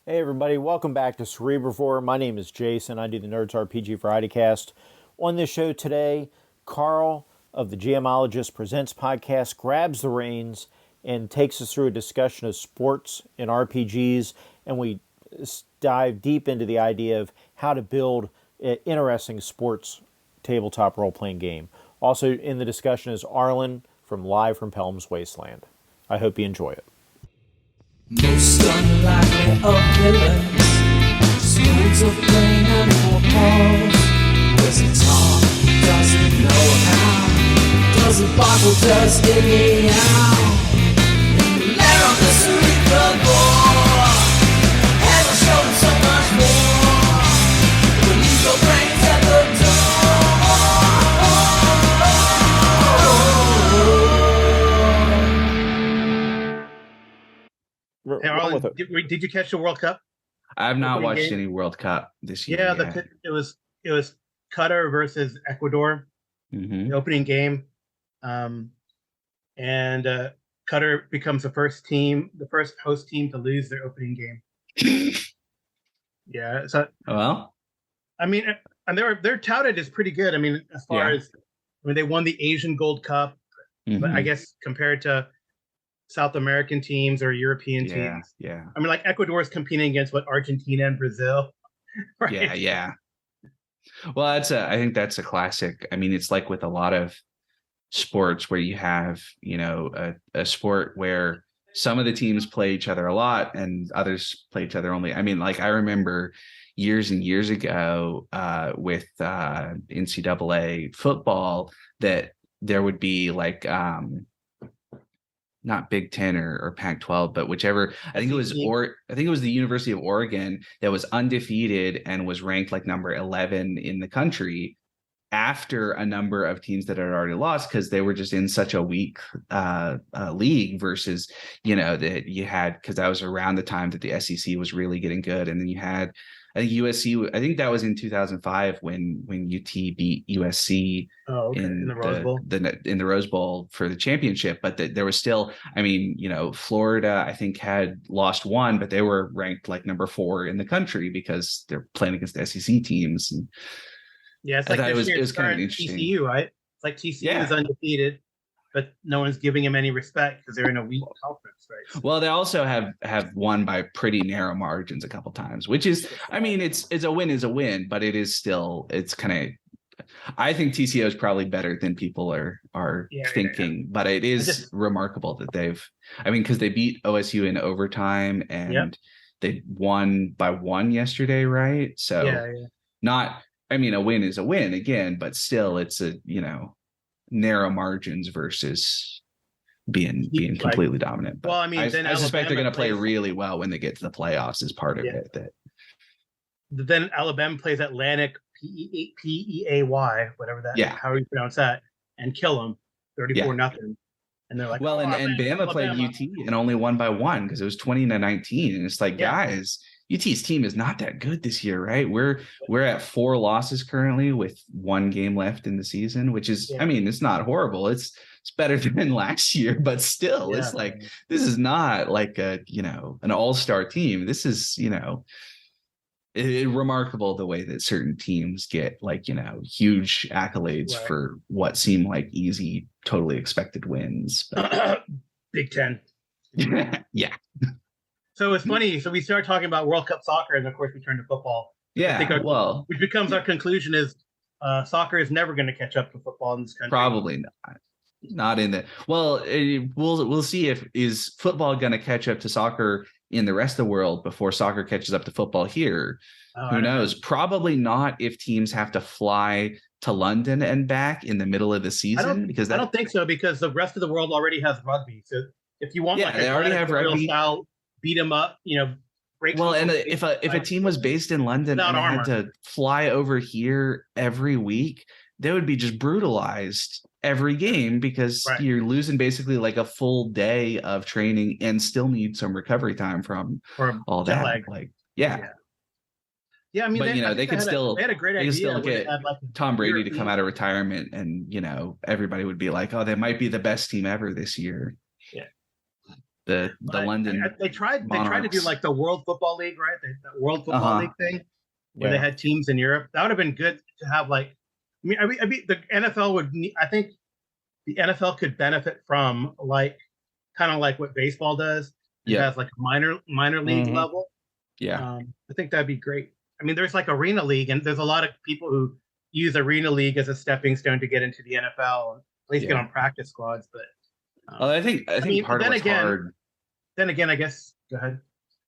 Hey everybody, welcome back to Cerebrivore. My name is Jason. I do the Nerds RPG Varietycast. On this show today, Karl of the GMologist Presents podcast grabs the reins and takes us through a discussion of sports and RPGs, and we dive deep into the idea of how to build an interesting sports tabletop role-playing game. Also in the discussion is Arlen from Live from Pelham's Wasteland. I hope you enjoy it. Most unlikely of villains, schools of playing animal paws. Does it talk? Does it know how? Does it bark or does it meow? In the lair of the Cerebrivore, and I'll show them so much more. We'll leave your brains at the door. Hey, Arlen, did you catch the World Cup? I have not watched any World Cup this year. Yeah, it was Qatar versus Ecuador, the opening game, and Qatar becomes the first host team to lose their opening game. Yeah, so well, I mean, and they're touted as pretty good. I mean, as far as they won the Asian Gold Cup, but I guess compared to South American teams or European teams. Yeah. I mean, like Ecuador is competing against Argentina and Brazil. Right? Yeah. Well, I think that's a classic. I mean, it's like with a lot of sports where you have, a sport where some of the teams play each other a lot and others play each other only. I mean, like I remember years and years ago with NCAA football that there would be like not Big Ten or Pac-12, but whichever. I think it was the University of Oregon that was undefeated and was ranked like number 11 in the country after a number of teams that had already lost because they were just in such a weak league versus, that you had, because that was around the time that the SEC was really getting good. And then you had, I think USC, I think that was in 2005 when UT beat USC in the Rose Bowl. In the Rose Bowl for the championship. But there was still, I mean, Florida, I think had lost one, but they were ranked like number 4 in the country because they're playing against the SEC teams. And yeah, it's like it was kind of interesting. TCU, right? It's like TCU is undefeated, but no one's giving them any respect because they're in a weak conference, right? Well, they also have won by pretty narrow margins a couple times, which is, I mean, it's a win is a win, but it is still, it's kind of, I think TCO is probably better than people are thinking, but it is remarkable that because they beat OSU in overtime and they won by 1 yesterday, right? So a win is a win again, but still it's a, narrow margins versus being completely dominant. But well, I mean, I suspect they're going to play really well when they get to the playoffs as part of it. Then Alabama plays Atlantic, Peay, whatever that, how you pronounce that, and kill them 34-0. And they're like, well, and Bama played UT and only won by 1 because it was 20-19, and it's like, guys, UT's team is not that good this year, right? We're at 4 losses currently with 1 game left in the season, which is, I mean, it's not horrible. It's better than last year, but still, it's like, this is not like an all-star team. This is, remarkable the way that certain teams get like, huge accolades for what seem like easy, totally expected wins. Big Ten. Yeah. So it's funny. So we start talking about World Cup soccer, and of course we turn to football. Yeah, which becomes our conclusion is soccer is never going to catch up to football in this country. Probably not in the. Well, we'll see is football going to catch up to soccer in the rest of the world before soccer catches up to football here. Who knows? Probably not if teams have to fly to London and back in the middle of the season. I don't think so, because the rest of the world already has rugby. So if you want, they already have rugby style, beat them up, break. Well, and if a team was based in London and had to fly over here every week, they would be just brutalized every game because you're losing basically like a full day of training and still need some recovery time from all that. Lag. Yeah, I mean, but they had a great idea. Still get Tom Brady to come out of retirement, and everybody would be like, "Oh, they might be the best team ever this year." Yeah, the London. They tried to do Monarchs. like the World Football League, right? The World Football League thing, where they Yeah. had teams in Europe. That would have been good to have. Like, I mean, the NFL would. I think the NFL could benefit from like kind of like what baseball does. It has like a minor league level. Yeah. I think that'd be great. I mean, there's like Arena League, and there's a lot of people who use Arena League as a stepping stone to get into the NFL, at least get on practice squads. But I think part of what's hard. Then again, I guess go ahead.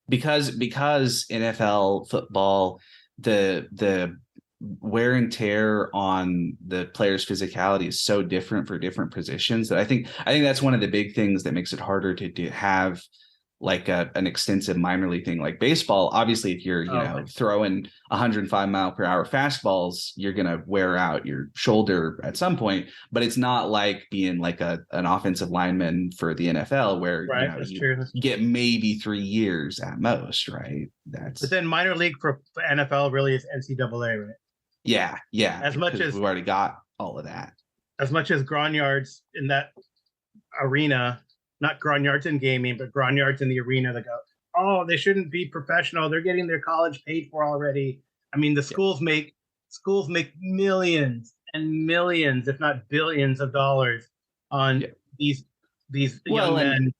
Because NFL football, the wear and tear on the player's physicality is so different for different positions that I think that's one of the big things that makes it harder to have like an extensive minor league thing. Like baseball, obviously if you're throwing 105 mile per hour fastballs, you're gonna wear out your shoulder at some point, but it's not like being like an offensive lineman for the NFL where you get maybe 3 years at most, right? But then minor league for NFL really is NCAA, right? Yeah. As much as we've already got all of that. As much as grognards in that arena, not grognards in gaming, but grognards in the arena that go, oh, they shouldn't be professional. They're getting their college paid for already. I mean, the schools make millions and millions, if not billions of dollars on these young men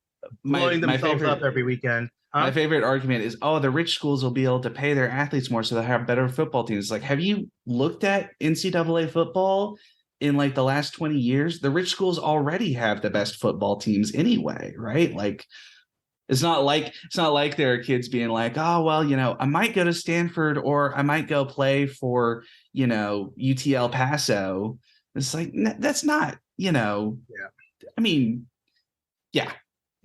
blowing themselves up every weekend. My favorite argument is, the rich schools will be able to pay their athletes more so they'll have better football teams. Like, have you looked at NCAA football in like the last 20 years? The rich schools already have the best football teams anyway, right? Like, it's not like there are kids being like, oh, well, I might go to Stanford or I might go play for, UT El Paso. It's like, that's not, I mean, yeah.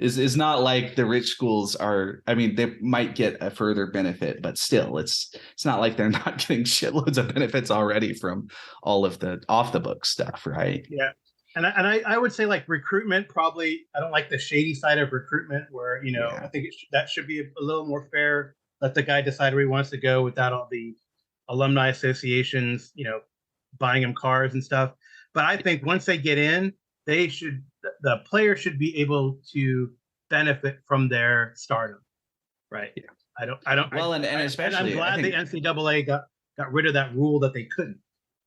Is not like the rich schools are. I mean, they might get a further benefit, but still, it's not like they're not getting shitloads of benefits already from all of the off the book stuff, right? Yeah, and I would say like recruitment probably. I don't like the shady side of recruitment where I think that should be a little more fair. Let the guy decide where he wants to go without all the alumni associations, buying him cars and stuff. But I think once they get in, the player should be able to benefit from their stardom, right? Yeah. I don't. Well, and especially, and I'm glad the NCAA got rid of that rule that they couldn't.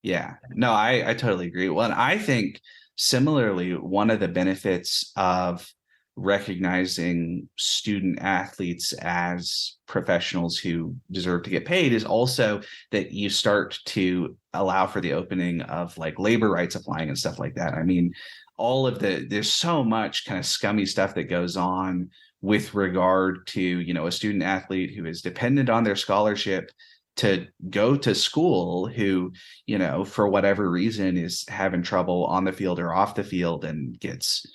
Yeah, no, I totally agree. Well, and I think similarly, one of the benefits of recognizing student athletes as professionals who deserve to get paid is also that you start to allow for the opening of like labor rights applying and stuff like that. I mean, there's so much kind of scummy stuff that goes on with regard to, a student athlete who is dependent on their scholarship to go to school who, for whatever reason is having trouble on the field or off the field and gets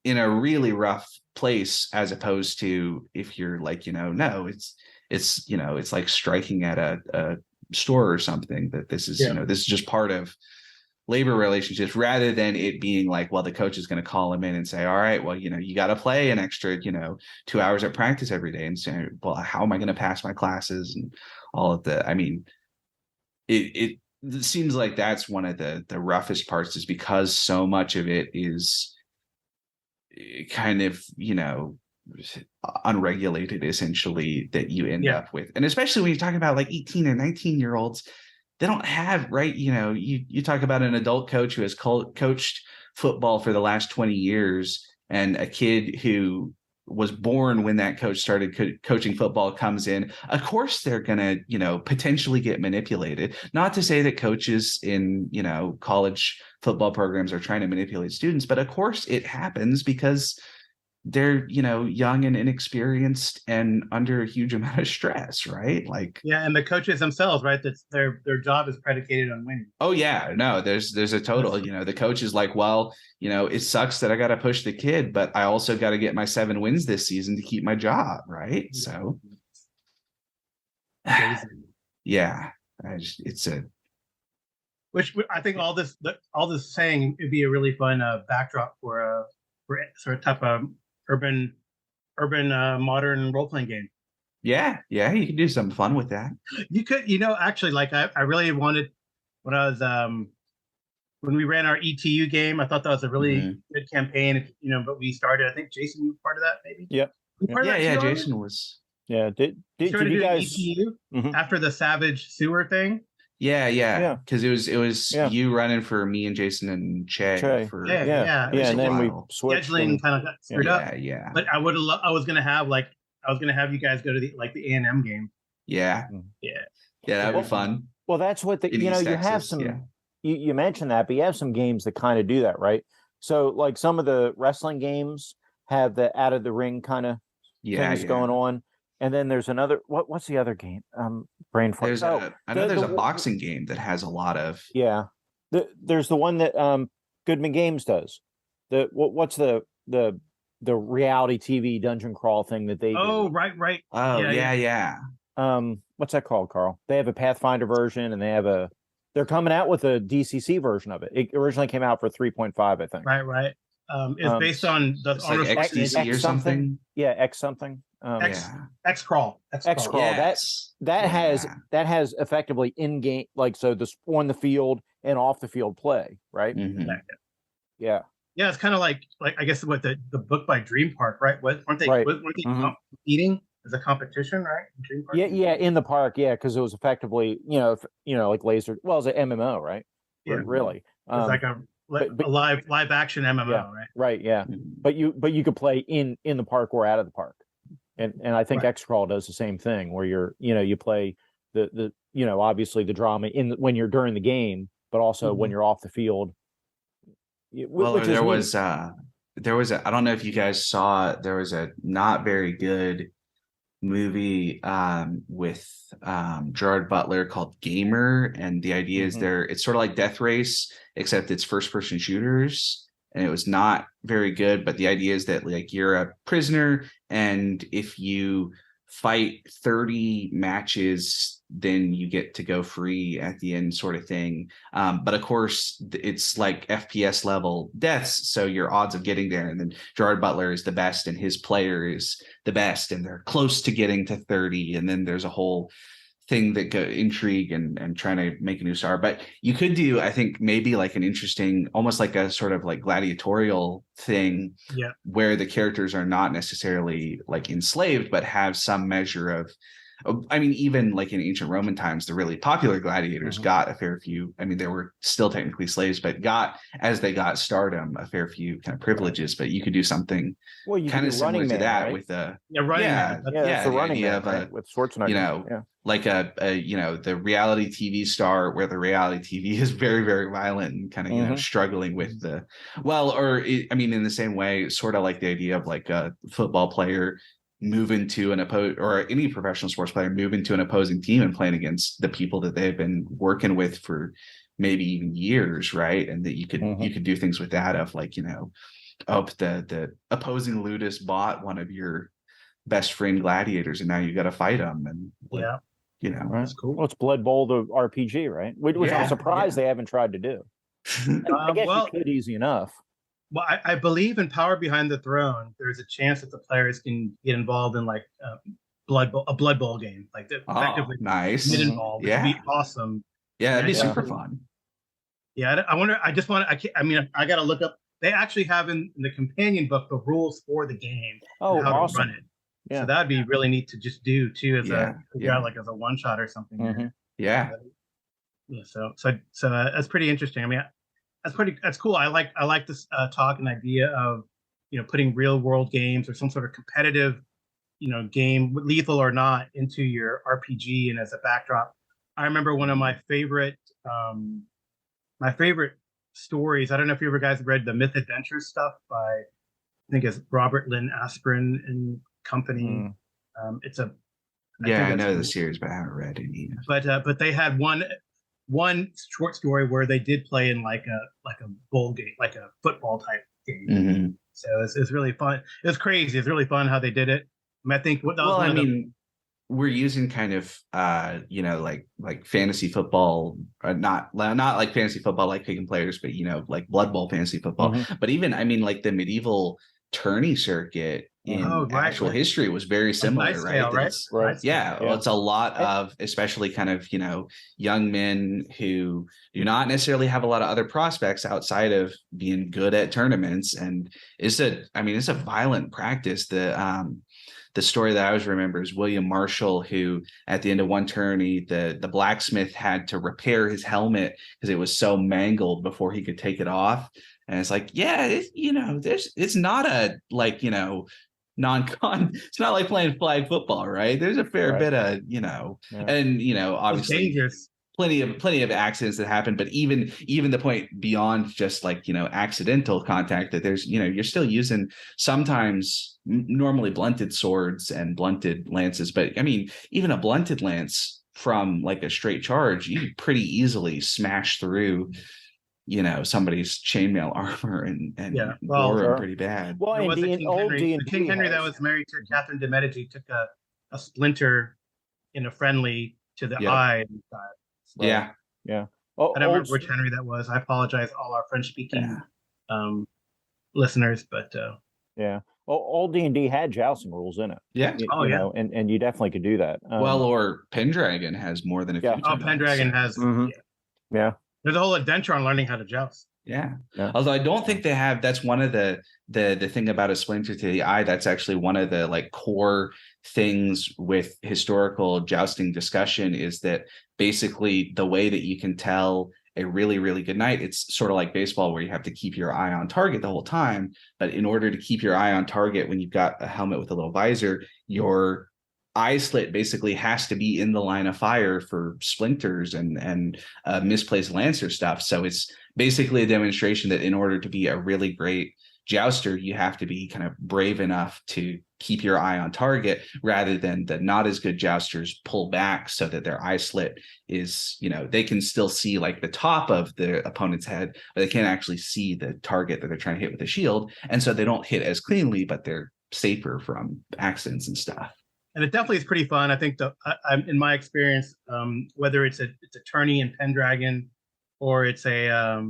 in a really rough place, as opposed to if you're like, no, it's like striking at a store or something, that this is, this is just part of labor relationships, rather than it being like, well, the coach is going to call him in and say, all right, well, you got to play an extra, 2 hours at practice every day, and say, well, how am I going to pass my classes and all of the, I mean, it seems like that's one of the roughest parts, is because so much of it is kind of, unregulated, essentially, that you end up with. And especially when you're talking about like 18 or 19-year-olds, they don't have, right? You talk about an adult coach who has coached football for the last 20 years, and a kid who was born when that coach started coaching football comes in. Of course, they're going to, potentially get manipulated. Not to say that coaches in, college football programs are trying to manipulate students, but of course it happens because they're, young and inexperienced and under a huge amount of stress, right? Like, yeah, and the coaches themselves, right? That's their job is predicated on winning. Oh yeah, no, there's a total, the coach is like, well, it sucks that I got to push the kid, but I also got to get my 7 wins this season to keep my job, right? So, yeah, which I think all this saying it'd be a really fun backdrop for sort of type of urban modern role-playing game. Yeah, you could do something fun with that. You could, actually, like I really wanted, when I was when we ran our ETU game. I thought that was a really good campaign. But we started. I think Jason, you were part of that, maybe. Yep. Yeah. Jason was. Yeah. Did you guys ETU after the Savage Sewer thing? Yeah. Because it was you running for me and Jason and Che. For and then we switched. Scheduling kind of got screwed up. Yeah. But I was gonna have you guys go to the A&M game. Yeah, that'd be fun. Well, that's what you have some. You mentioned that, but you have some games that kind of do that, right? So, like some of the wrestling games have the out of the ring kind of things going on. And then there's another. What's the other game? Brain fart. I know there's a boxing game that has a lot of. Yeah, there's the one that Goodman Games does. What's the reality TV dungeon crawl thing that they do? Oh, right. Oh, yeah. What's that called, Karl? They have a Pathfinder version, and they're coming out with a DCC version of it. It originally came out for 3.5, I think. Right. It's based on the XDC or something. Yeah, X something. X Crawl. Yes. That has effectively in game, like, so this on the field and off the field play, right? Mm-hmm. Yeah. It's kind of like I guess what the book by Dream Park, right? Weren't they competing as a competition, right? Dream Park? Yeah, in the park, because it was effectively, like laser. Well, it's an MMO, right? Yeah, really. It's like a live action MMO, right? Right, yeah. Mm-hmm. But you could play in the park or out of the park, and I think X-Crawl does the same thing, where you play the obviously the drama when you're during the game, but also when you're off the field. Well, there was I don't know if you guys saw, there was a not very good movie with Gerard Butler called Gamer, and the idea is it's sort of like Death Race, except it's first person shooters, and it was not very good. But the idea is that, like, you're a prisoner, and if you fight 30 matches, then you get to go free at the end, sort of thing. But of course, it's like FPS level deaths, so your odds of getting there, and then Gerard Butler is the best and his player is the best, and they're close to getting to 30, and then there's a whole thing that intrigue and trying to make a new star. But you could do, I think, maybe like an interesting, almost like a sort of like gladiatorial thing, where the characters are not necessarily like enslaved, but have some measure of, I mean, even like in ancient Roman times, the really popular gladiators got a fair few. I mean, they were still technically slaves, but as they got stardom, a fair few kind of privileges. But you could do something kind of similar to that, right? With the running man, with Schwarzenegger, like the reality TV star, where the reality TV is very, very violent and kind of struggling with in the same way, sort of like the idea of like a football player move into or any professional sports player move into an opposing team and playing against the people that they've been working with for maybe even years, right? And that you could do things with that, of like, the opposing ludus bought one of your best friend gladiators, and now you got to fight them, and that's cool. Well, it's Blood Bowl the RPG, right? Which I'm surprised they haven't tried to do. I guess you could easy enough. Well, I believe in Power Behind the Throne. There's a chance that the players can get involved in like a Blood Bowl game, like effectively nice. Get involved. It'd be awesome. Yeah, that'd be super fun. Yeah, I wonder. I got to look up. They actually have in the companion book the rules for the game. Oh, how awesome! To run it. Yeah. So that'd be really neat to just do too, as as a one shot or something. Yeah. So that's pretty interesting. I mean, that's cool. I like this talk and idea of putting real world games or some sort of competitive game, lethal or not, into your RPG and as a backdrop. I remember one of my favorite stories. I don't know if you ever guys read the Myth Adventures stuff by, I think it's Robert Lynn Aspirin and company. I know the series, but I haven't read any. But they had one short story where they did play in like a bowl game, like a football type game. So it's really fun. It was crazy. It's really fun how they did it. I think we're using kind of like fantasy football, not like fantasy football like picking players, but like Blood Bowl fantasy football. But even like the medieval tourney circuit in actual history was very similar, nice right? Tale, right? It's, Right. yeah, well, it's a lot of, especially kind of, young men who do not necessarily have a lot of other prospects outside of being good at tournaments. And it's a violent practice. The story that I always remember is William Marshall, who at the end of one tourney, the blacksmith had to repair his helmet because it was so mangled before he could take it off. And it's like, yeah, it's not a non-con. It's not like playing flag football, right? There's a fair bit of, and obviously dangerous. Plenty of accidents that happen, but even the point beyond just like accidental contact, that there's you're still using sometimes normally blunted swords and blunted lances, but I mean even a blunted lance from like a straight charge, you can pretty easily smash through somebody's chainmail armor and gore them pretty bad. Well, and King Henry that was married to Catherine de Medici took a splinter in a friendly to the eye. Yeah. I don't remember which Henry that was. I apologize, all our French-speaking listeners, but old D&D had jousting rules in it. Yeah. And you definitely could do that. Or Pendragon has more than a few. Pendragon has. Yeah. There's a whole adventure on learning how to joust. Yeah. Although I don't think they have. That's one of the thing about a splinter to the eye. That's actually one of the like core things with historical jousting discussion, is that basically the way that you can tell a really, really good night, it's sort of like baseball where you have to keep your eye on target the whole time. But in order to keep your eye on target when you've got a helmet with a little visor, your eye slit basically has to be in the line of fire for splinters and misplaced lancer stuff. So it's basically a demonstration that in order to be a really great jouster, you have to be kind of brave enough to keep your eye on target, rather than the not as good jousters pull back so that their eye slit is, they can still see like the top of the opponent's head, but they can't actually see the target that they're trying to hit with a shield. And so they don't hit as cleanly, but they're safer from accidents and stuff. And it definitely is pretty fun. I think in my experience, whether it's a tourney in Pendragon, or it's a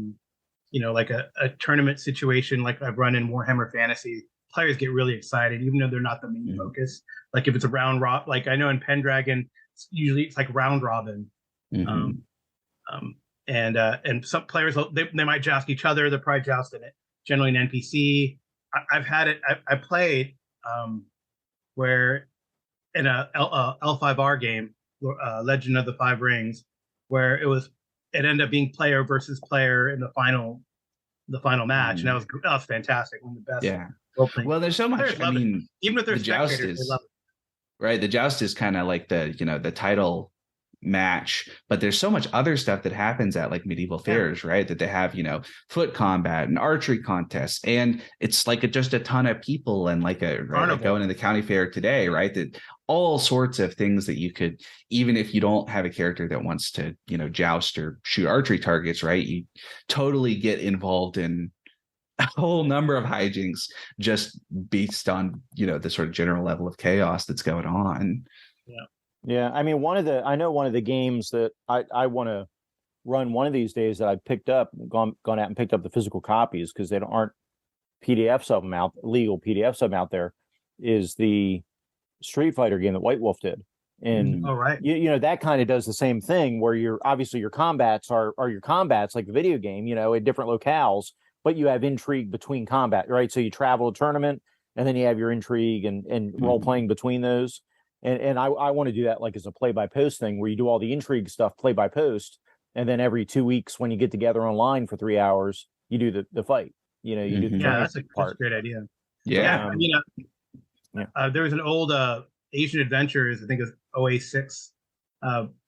like a tournament situation like I've run in Warhammer Fantasy, players get really excited, even though they're not the main focus. Like if it's a round robin, like I know in Pendragon, usually it's like round robin. And some players, they might joust each other. They're probably jousting it. Generally an NPC. I've had it. I played where in a L5R game, Legend of the Five Rings, where it ended up being player versus player in the final match, and that was fantastic. One of the best. Yeah. Well, there's so much. I mean, even if they're spectators, they love it. Right. The joust is kind of like the title match, but there's so much other stuff that happens at like medieval fairs, right? That they have, foot combat and archery contests, and it's like just a ton of people, and like going to the county fair today, right? That all sorts of things that you could, even if you don't have a character that wants to, joust or shoot archery targets, right? You totally get involved in a whole number of hijinks just based on, the sort of general level of chaos that's going on. Yeah. I mean, one of the games that I want to run one of these days that I picked up, gone out and picked up the physical copies because they aren't PDFs of them legal PDFs of them out there, is the Street Fighter game that White Wolf did. And that kind of does the same thing, where your combats are your combats like the video game, at different locales, but you have intrigue between combat, right? So you travel a tournament, and then you have your intrigue and role playing between those. And I want to do that like as a play-by-post thing, where you do all the intrigue stuff play-by-post, and then every 2 weeks when you get together online for 3 hours, you do the fight. You do the that's a great idea. Yeah. There was an old Asian Adventures, I think it was OA6,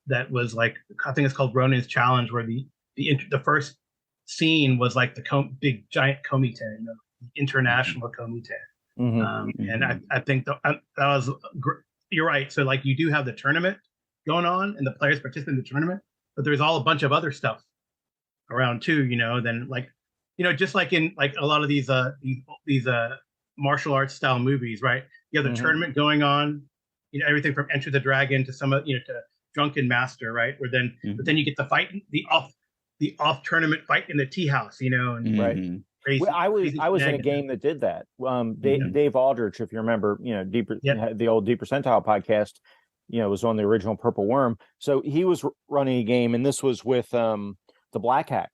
that was like, I think it's called Ronin's Challenge, where the first scene was like the big giant komite, the international komite. And I think that was you're right. So like you do have the tournament going on, and the players participate in the tournament, but there's all a bunch of other stuff around too. Then like just like in like a lot of these martial arts style movies, right? You have the tournament going on, everything from Enter the Dragon to to Drunken Master, right? Where then but then you get the fight, the off tournament fight in the tea house, and right. crazy, I was crazy I was in a shenanigans. game that did that. Mhm. Dave Aldrich, if you remember, deeper Yep. the old Deep Percentile podcast, was on the original Purple Worm. So he was running a game, and this was with the Black Hack,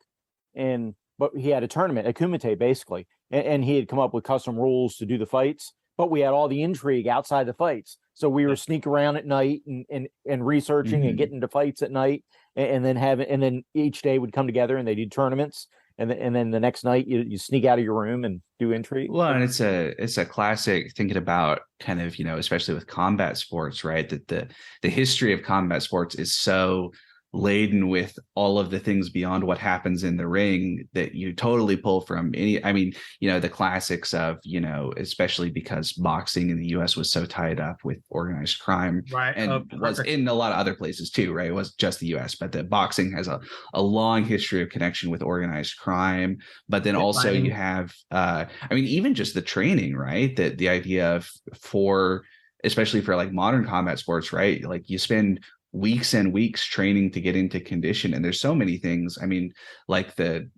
but he had a tournament at Kumite basically, and he had come up with custom rules to do the fights. But we had all the intrigue outside the fights, so we were sneaking around at night and researching and getting into fights at night, and then each day would come together and they do tournaments. And then the next night you sneak out of your room and do intrigue. Well, and it's a classic thinking about kind of, especially with combat sports, right? That the history of combat sports is so laden with all of the things beyond what happens in the ring that you totally pull from the classics of, especially because boxing in the US was so tied up with organized crime, Right. and was in a lot of other places too, right? It wasn't just the US, but the boxing has a long history of connection with organized crime. But then also you have even just the training, right? That the idea of especially for like modern combat sports, right? Like you spend weeks and weeks training to get into condition, and there's so many things. Like the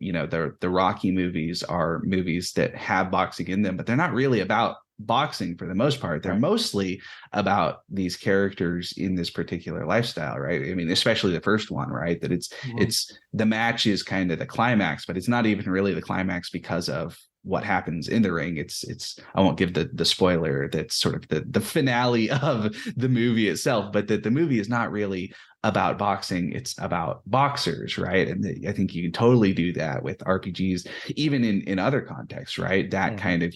Rocky movies are movies that have boxing in them, but they're not really about boxing for the most part. They're mostly about these characters in this particular lifestyle, right? Especially the first one, right? That it's the match is kind of the climax, but it's not even really the climax because of what happens in the ring. It's I won't give the spoiler that's sort of the finale of the movie itself, but that the movie is not really about boxing, it's about boxers, right? And I think you can totally do that with RPGs, even in other contexts, right? That kind of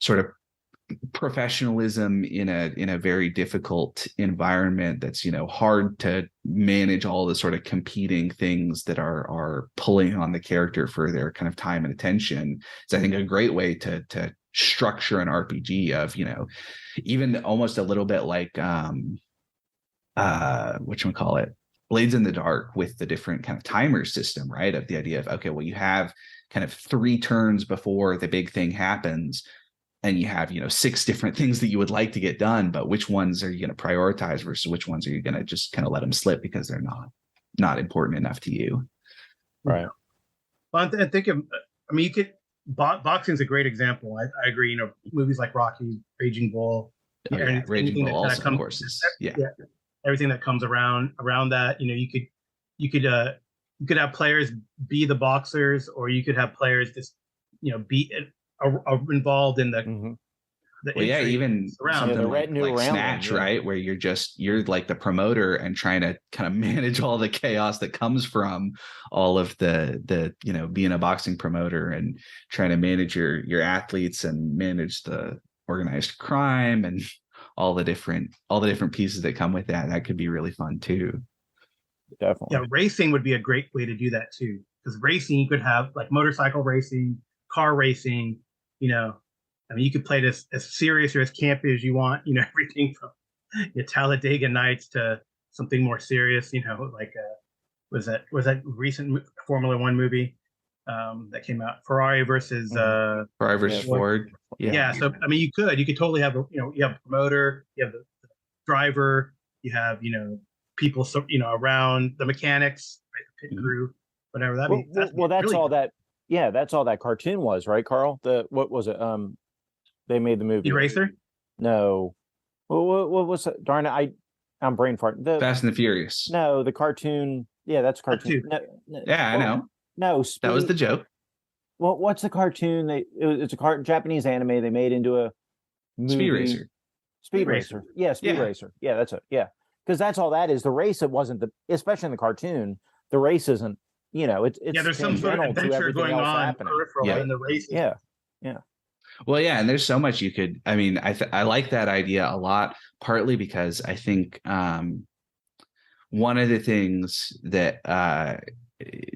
sort of professionalism in a very difficult environment that's hard to manage all the sort of competing things that are pulling on the character for their kind of time and attention. It's, I think, a great way to structure an RPG of even almost a little bit like whatchamacallit, Blades in the Dark, with the different kind of timer system, right? Of the idea of, okay, well, you have kind of 3 turns before the big thing happens, and you have 6 different things that you would like to get done, but which ones are you going to prioritize versus which ones are you going to just kind of let them slip because they're not important enough to you, right? Well, I think you could boxing's a great example. I agree. Movies like Rocky, Raging Bull, Raging Bull also, of course, everything that comes around that. You could have players be the boxers, or you could have players just be are involved in the even something like Snatch, them, right, where you're like the promoter and trying to kind of manage all the chaos that comes from all of the being a boxing promoter and trying to manage your athletes and manage the organized crime and all the different pieces that come with that. That could be really fun too. Definitely. Racing would be a great way to do that too, because racing, you could have like motorcycle racing, car racing. You could play this as serious or as campy as you want. Everything from Talladega Nights to something more serious. Like was that recent Formula One movie that came out, Ferrari versus Ford. Yeah. So you could totally have you have a promoter, you have the driver, you have people around the mechanics, right, the pit crew, whatever that means. That's really all that. Yeah, that's all that cartoon was, right, Karl? What was it? They made the movie. Eraser? No. What was it? Darn it! I'm brain farting. Fast and the Furious. No, the cartoon. Yeah, that's a cartoon. I know. No, that was the joke. Well, what's the cartoon? It's a Japanese anime they made into a movie. Speed Racer. Speed Racer. Yeah, Speed Racer. Yeah, that's it. Yeah, because that's all that is. The race, it wasn't especially in the cartoon. The race isn't. It's there's some sort of adventure going on peripherally in the race. Yeah. Well, yeah, and there's so much you could. I like that idea a lot. Partly because I think one of the things that,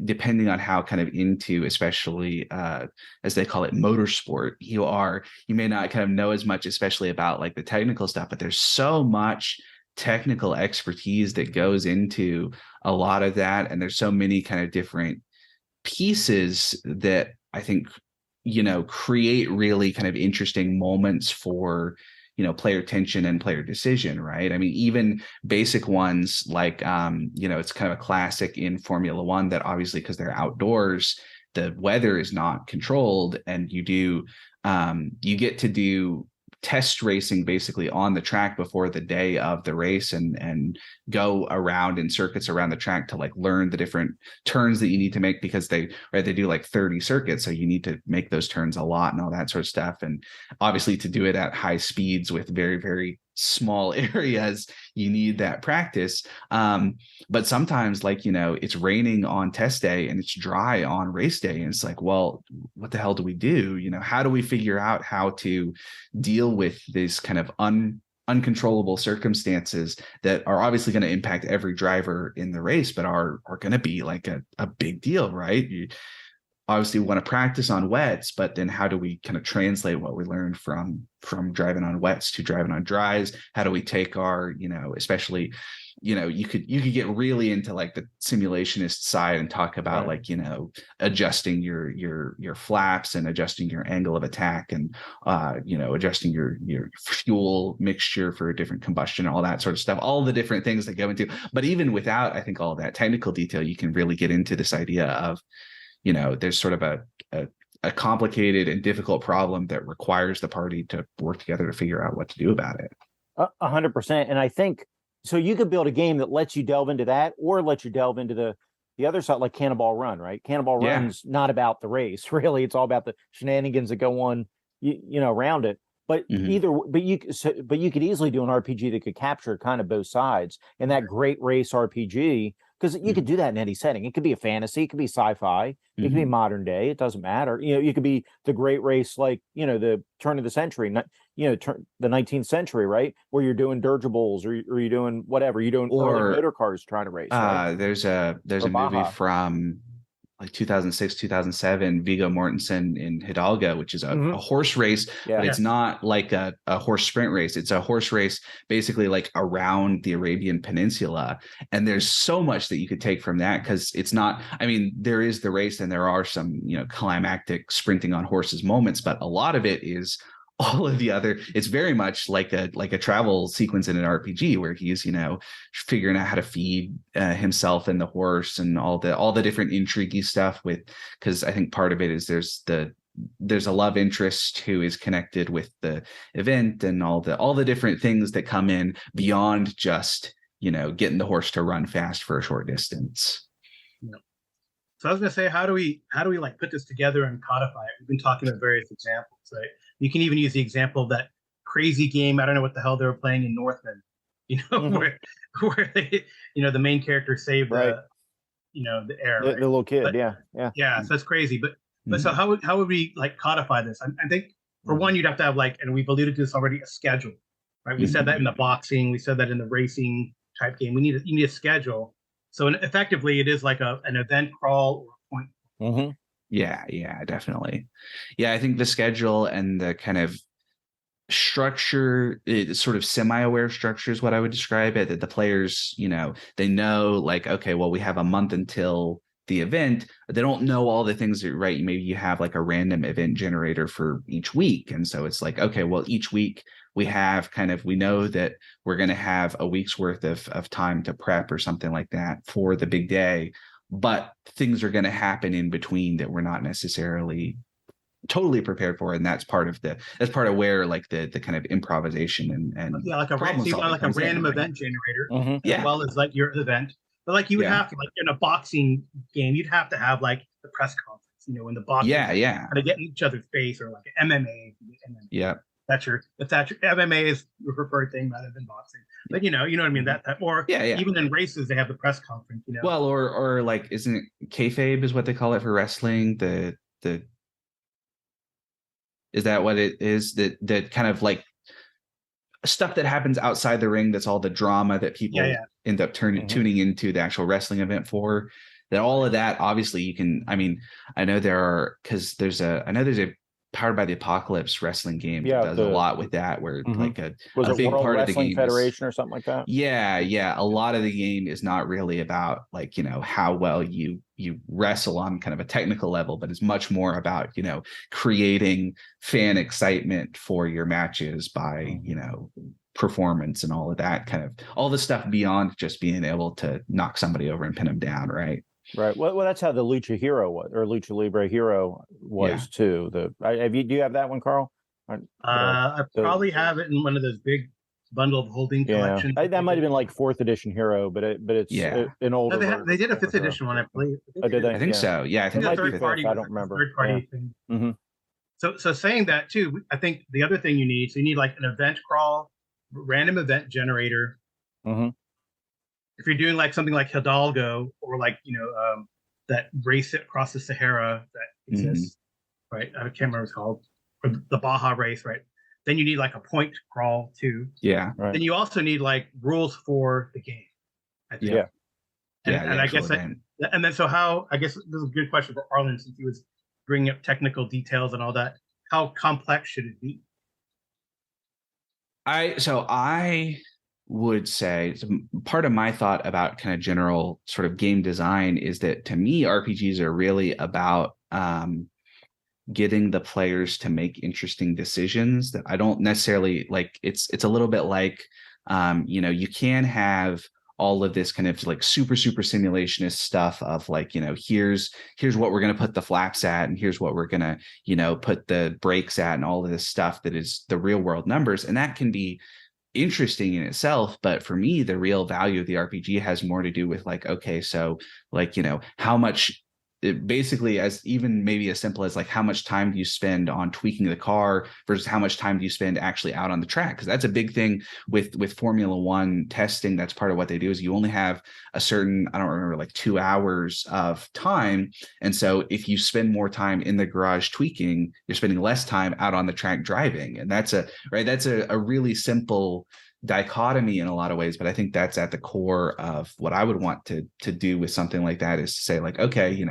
depending on how kind of into, especially as they call it, motorsport, you may not kind of know as much, especially about like the technical stuff. But there's so much technical expertise that goes into a lot of that, and there's so many kind of different pieces that I think create really kind of interesting moments for player tension and player decision, right? Even basic ones like it's kind of a classic in Formula One that obviously, because they're outdoors, the weather is not controlled, and you get to do test racing basically on the track before the day of the race, and go around in circuits around the track to like learn the different turns that you need to make, because they do like 30 circuits, so you need to make those turns a lot and all that sort of stuff. And obviously to do it at high speeds with very, very small areas, you need that practice. But sometimes, like, it's raining on test day and it's dry on race day, and it's like, well, what the hell do we do? How do we figure out how to deal with this kind of uncontrollable circumstances that are obviously going to impact every driver in the race, but are going to be like a big deal, right? You obviously want to practice on wets, but then how do we kind of translate what we learned from driving on wets to driving on dries? How do we take our, especially, you could get really into like the simulationist side and talk about like, adjusting your flaps and adjusting your angle of attack, and adjusting your fuel mixture for different combustion, all that sort of stuff, all the different things that go into. But even without, I think, all that technical detail, you can really get into this idea of, there's sort of a complicated and difficult problem that requires the party to work together to figure out what to do about it. 100%. And I think so. You could build a game that lets you delve into that, or let you delve into the other side, like Cannonball Run, right? Cannonball Run's not about the race, really. It's all about the shenanigans that go on, around it. But but you could easily do an RPG that could capture kind of both sides, and that great race RPG. Because you could do that in any setting. It could be a fantasy, it could be sci-fi, it could be modern day. It doesn't matter. You could be the great race, like, the turn of the century, the 19th century, right? Where you're doing dirigibles, or you're doing whatever. You're doing early motor cars trying to race. Right? There's a movie from like 2006, 2007, Viggo Mortensen in Hidalgo, which is a horse race, but it's not like a horse sprint race. It's a horse race basically like around the Arabian Peninsula. And there's so much that you could take from that, because it's not, there is the race and there are some, climactic sprinting on horses moments, but a lot of it is all of the other. It's very much like a travel sequence in an RPG where he's figuring out how to feed himself and the horse, and all the different intriguey stuff with, because I think part of it is there's a love interest who is connected with the event, and all the different things that come in beyond just getting the horse to run fast for a short distance. So I was going to say, how do we like put this together and codify it? We've been talking about various examples, right? You can even use the example of that crazy game. I don't know what the hell they were playing in Northman, where they, the main character saved the air, the little kid. Yeah. So it's crazy. But so how would we like codify this? I think for one, you'd have to have like, and we've alluded to this already, a schedule, right? We said that in the boxing, we said that in the racing type game. You need a schedule. So effectively, it is like an event crawl or a point. Yeah, definitely. Yeah, I think the schedule and the kind of structure, sort of semi-aware structure is what I would describe it, that the players, they know like, okay, well, we have a month until the event. They don't know all the things that, right? Maybe you have like a random event generator for each week. And so it's like, okay, well, each week we know that we're going to have a week's worth of time to prep or something like that for the big day. But things are going to happen in between that we're not necessarily totally prepared for, and that's part of where like the kind of improvisation and like a random event generator, as well as like your event. But like you would have to, like in a boxing game, you'd have to have like the press conference, in the boxing, to get in each other's face, or like MMA. If that's your MMA is your preferred thing rather than boxing. But you know what I mean, that or even in races they have the press conference, Well, or like, isn't it kayfabe is what they call it for wrestling? The is that what it is? That kind of like stuff that happens outside the ring, that's all the drama that people end up tuning into the actual wrestling event for. That all of that, obviously you can, I know there's a Powered by the Apocalypse wrestling game that does a lot with that, where like a big World part Wrestling of the game Federation or something like that. Yeah. A lot of the game is not really about like, how well you wrestle on kind of a technical level, but it's much more about, creating fan excitement for your matches by, performance and all of that kind of, all the stuff beyond just being able to knock somebody over and pin them down, right? Right. Well, that's how the Lucha Hero was, or Lucha Libre Hero was too. Do you have that one, Carl? I probably have it in one of those big bundle of holding collections. That might have been like 4th edition Hero, but it's an older version. They did a 5th edition one, I believe. Oh, did they? I think so. Yeah, I think it might be third party. I don't remember. Third party thing. Mm-hmm. So saying that too, I think the other thing you need like an event crawl, random event generator. Mm-hmm. If you're doing like something like Hidalgo or like that race across the Sahara that exists, right? I can't remember what it's called, or the Baja race, right? Then you need like a point crawl too. Yeah. Right. Then you also need like rules for the game, I think. Yeah. And I guess and then so how, I guess this is a good question for Arlen, since he was bringing up technical details and all that. How complex should it be? I would say part of my thought about kind of general sort of game design is that, to me, RPGs are really about getting the players to make interesting decisions that I don't necessarily like. It's a little bit like, you can have all of this kind of like super simulationist stuff of like, here's what we're going to put the flaps at, and here's what we're going to, put the brakes at, and all of this stuff that is the real world numbers. And that can be interesting in itself, but for me, the real value of the RPG has more to do with like, okay, so like, how much, basically, as even maybe as simple as like, how much time do you spend on tweaking the car versus how much time do you spend actually out on the track? Because that's a big thing with Formula One testing. That's part of what they do, is you only have a certain, I don't remember, like 2 hours of time. And so if you spend more time in the garage tweaking, you're spending less time out on the track driving. And that's a really simple dichotomy in a lot of ways, but I think that's at the core of what I would want to do with something like that, is to say like, okay,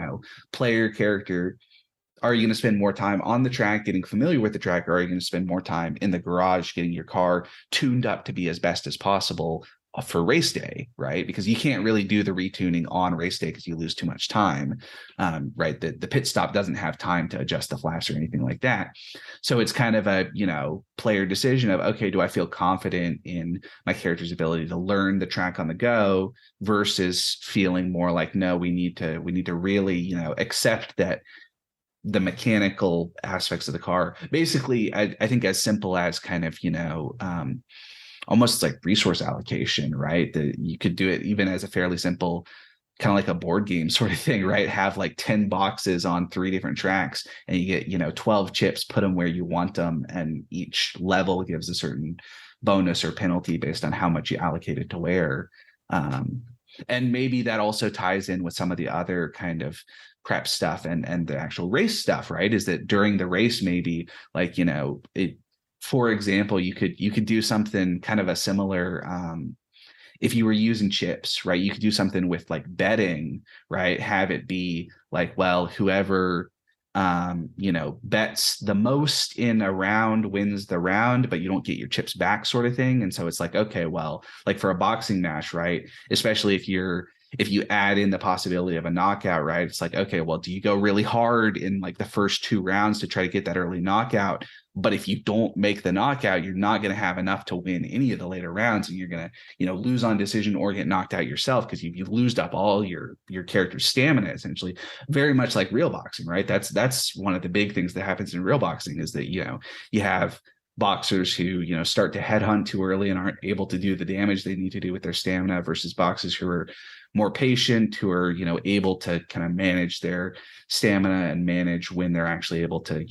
player character, are you going to spend more time on the track getting familiar with the track, or are you going to spend more time in the garage getting your car tuned up to be as best as possible for race day, right? Because you can't really do the retuning on race day because you lose too much time, right? The pit stop doesn't have time to adjust the flaps or anything like that. So it's kind of a, player decision of, okay, do I feel confident in my character's ability to learn the track on the go, versus feeling more like, no, we need to really, accept that the mechanical aspects of the car, basically, I think as simple as kind of, almost like resource allocation, right? That you could do it even as a fairly simple, kind of like a board game sort of thing, right? Have like 10 boxes on 3 different tracks, and you get, 12 chips, put them where you want them. And each level gives a certain bonus or penalty based on how much you allocated to where. And maybe that also ties in with some of the other kind of prep stuff and the actual race stuff, right? Is that during the race, maybe like, for example, you could do something kind of a similar, if you were using chips, right? You could do something with like betting, right? Have it be like, well, whoever, bets the most in a round wins the round, but you don't get your chips back, sort of thing. And so it's like, okay, well, like for a boxing match, right? Especially if you add in the possibility of a knockout, right? It's like, okay, well, do you go really hard in like the first 2 rounds to try to get that early knockout? But if you don't make the knockout, you're not going to have enough to win any of the later rounds, and you're going to, lose on decision or get knocked out yourself because you've loosed up all your character's stamina, essentially. Very much like real boxing, right? That's one of the big things that happens in real boxing, is that, you have boxers who, start to headhunt too early and aren't able to do the damage they need to do with their stamina, versus boxers who are more patient, who are, able to kind of manage their stamina and manage when they're actually able to,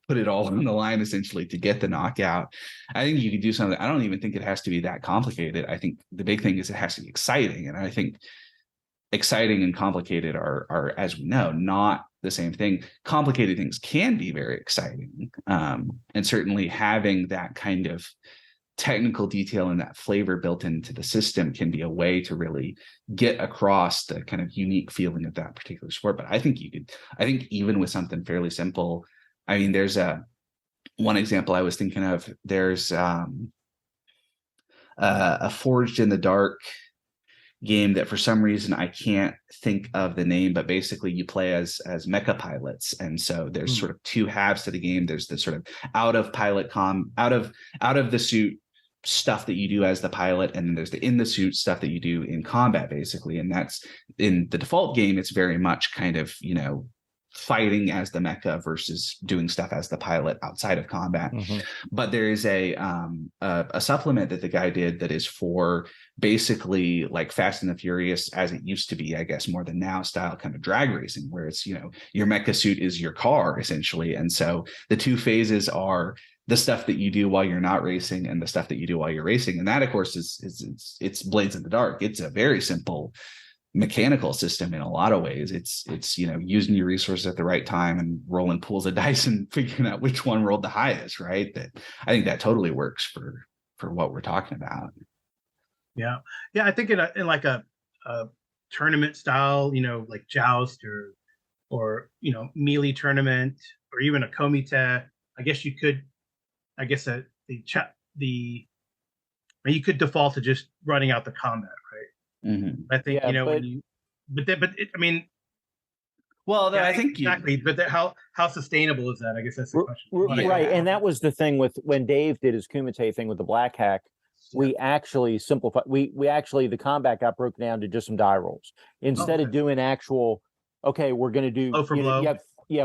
put it all on the line, essentially, to get the knockout. I think you could do something. I don't even think it has to be that complicated. I think the big thing is it has to be exciting. And I think exciting and complicated are, as we know, not the same thing. Complicated things can be very exciting. And certainly having that kind of technical detail and that flavor built into the system can be a way to really get across the kind of unique feeling of that particular sport. But I think even with something fairly simple, I mean, there's one example I was thinking of. There's a Forged in the Dark game that for some reason I can't think of the name, but basically you play as mecha pilots. And so there's sort of 2 halves to the game. There's the sort of out of the suit stuff that you do as the pilot, and then there's the in the suit stuff that you do in combat, basically. And that's in the default game, it's very much kind of, you know, fighting as the mecha versus doing stuff as the pilot outside of combat. But there is a supplement that the guy did that is for basically like Fast and the Furious as it used to be, I guess, more than now style kind of drag racing, where it's, you know, your mecha suit is your car essentially. And so the two phases are the stuff that you do while you're not racing and the stuff that you do while you're racing. And that, of course, it's Blades in the Dark. It's a very simple mechanical system in a lot of ways. It's you know, using your resources at the right time and rolling pools of dice and figuring out which one rolled the highest, right? That I think that totally works for what we're talking about. Yeah, I think in like a tournament style, you know, like joust or you know, melee tournament, or even a komite, I guess you could, you could default to just running out the combat, right? I think, you know, I mean, well, I think exactly. But how sustainable is that? I guess that's the question. Right, and that was the thing with when Dave did his Kumite thing with the Black Hack. We actually simplified. We actually, the combat got broken down to just some die rolls instead of doing actual. Okay, we're going to do blow for blow.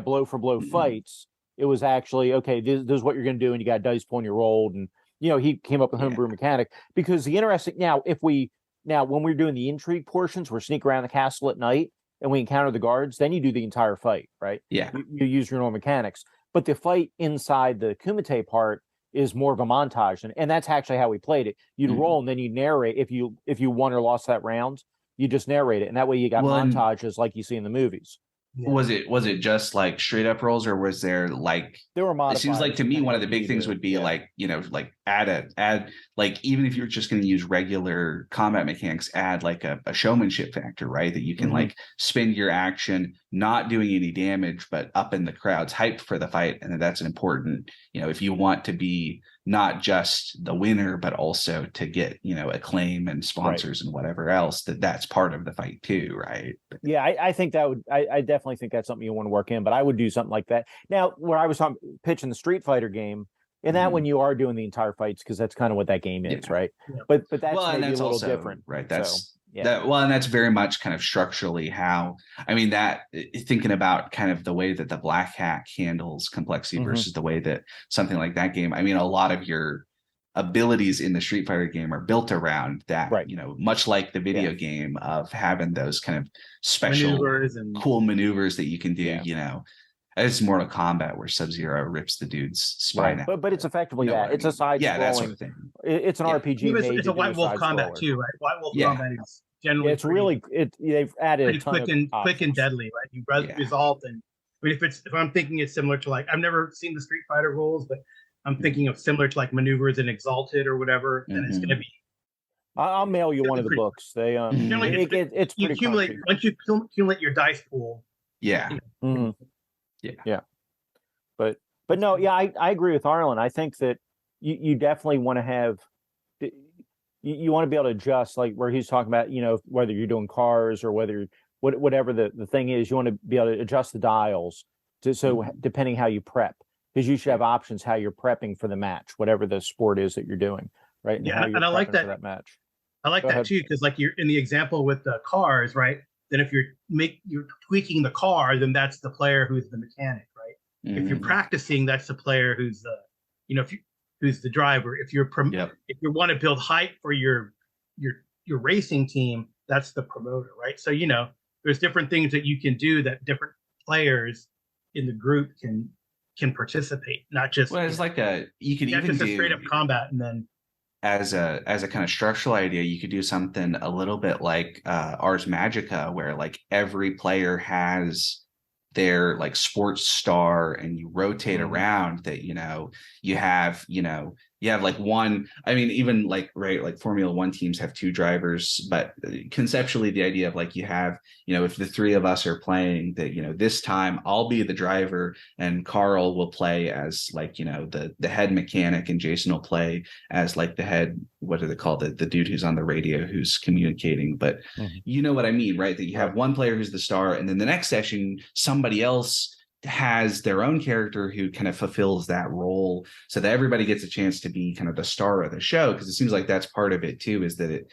Blow for blow fights. It was actually okay. This is what you're going to do, and you got a dice pool and you rolled, and you know, he came up with homebrew mechanic. Because the interesting when we're doing the intrigue portions, we're sneak around the castle at night and we encounter the guards. Then you do the entire fight, right? Yeah, you use your normal mechanics, but the fight inside the Kumite part is more of a montage, and that's actually how we played it. You'd roll and then you narrate if you won or lost that round. You just narrate it, and that way you got montages like you see in the movies. Yeah. Was it just like straight up rolls, or was there like there were modifiers? It seems like to me one of the big things would be like, you know, like add like, even if you're just going to use regular combat mechanics, add like a showmanship factor, right? That you can like spend your action not doing any damage, but up in the crowd's hyped for the fight. And that's an important, you know, if you want to be not just the winner, but also to get, you know, acclaim and sponsors and whatever else, that's part of the fight too, right? Yeah, I think that would, I definitely think that's something you want to work in, but I would do something like that. Now, where I was pitching the Street Fighter game, and that when you are doing the entire fights, because that's kind of what that game is, right? Yeah. But that's maybe a little also different, right? That's and that's very much kind of structurally how, I mean, that thinking about kind of the way that the Black Hack handles complexity versus the way that something like that game, I mean, a lot of your abilities in the Street Fighter game are built around that, you know, much like the video game of having those kind of special maneuvers and cool maneuvers that you can do, you know. It's Mortal Kombat where Sub-Zero rips the dude's spine out. But it's effectively It's a side scrolling. That sort of thing. It's an RPG. It's a White Wolf combat too, right? White Wolf combat is generally they've added a ton quick and deadly, right? You resolve, and I mean, if I'm thinking it's similar to, like, I've never seen the Street Fighter rules, but I'm thinking of similar to like maneuvers in Exalted or whatever, then it's going to be. I'll mail you one of the books. They it's you accumulate once you accumulate your dice pool. Yeah. But no, I agree with Arlen. I think that you definitely want to have, you want to be able to adjust, like where he's talking about, you know, whether you're doing cars or whatever the thing is, you want to be able to adjust the dials so depending how you prep, because you should have options how you're prepping for the match, whatever the sport is that you're doing, right? And I like that match. I like that too, because like you're in the example with the cars, right? Then if you're tweaking the car, then that's the player who's the mechanic, right? If you're practicing, that's the player who's the, you know, who's the driver. If you want to build hype for your racing team, that's the promoter, right? So, you know, there's different things that you can do that different players in the group can participate, not just. Well, it's like you could even do a straight up combat, and then. As a kind of structural idea, you could do something a little bit like Ars Magica, where like every player has their like sports star, and you rotate around that, you know, you have like one, I mean, even like, right, like Formula One teams have two drivers, but conceptually the idea of like, you have, you know, if the three of us are playing that, you know, this time I'll be the driver and Karl will play as like, you know, the head mechanic, and Jason will play as like the head, what do they call the dude who's on the radio who's communicating, but you know what I mean, right? That you have one player who's the star, and then the next session somebody else has their own character who kind of fulfills that role, so that everybody gets a chance to be kind of the star of the show. Because it seems like that's part of it too, is that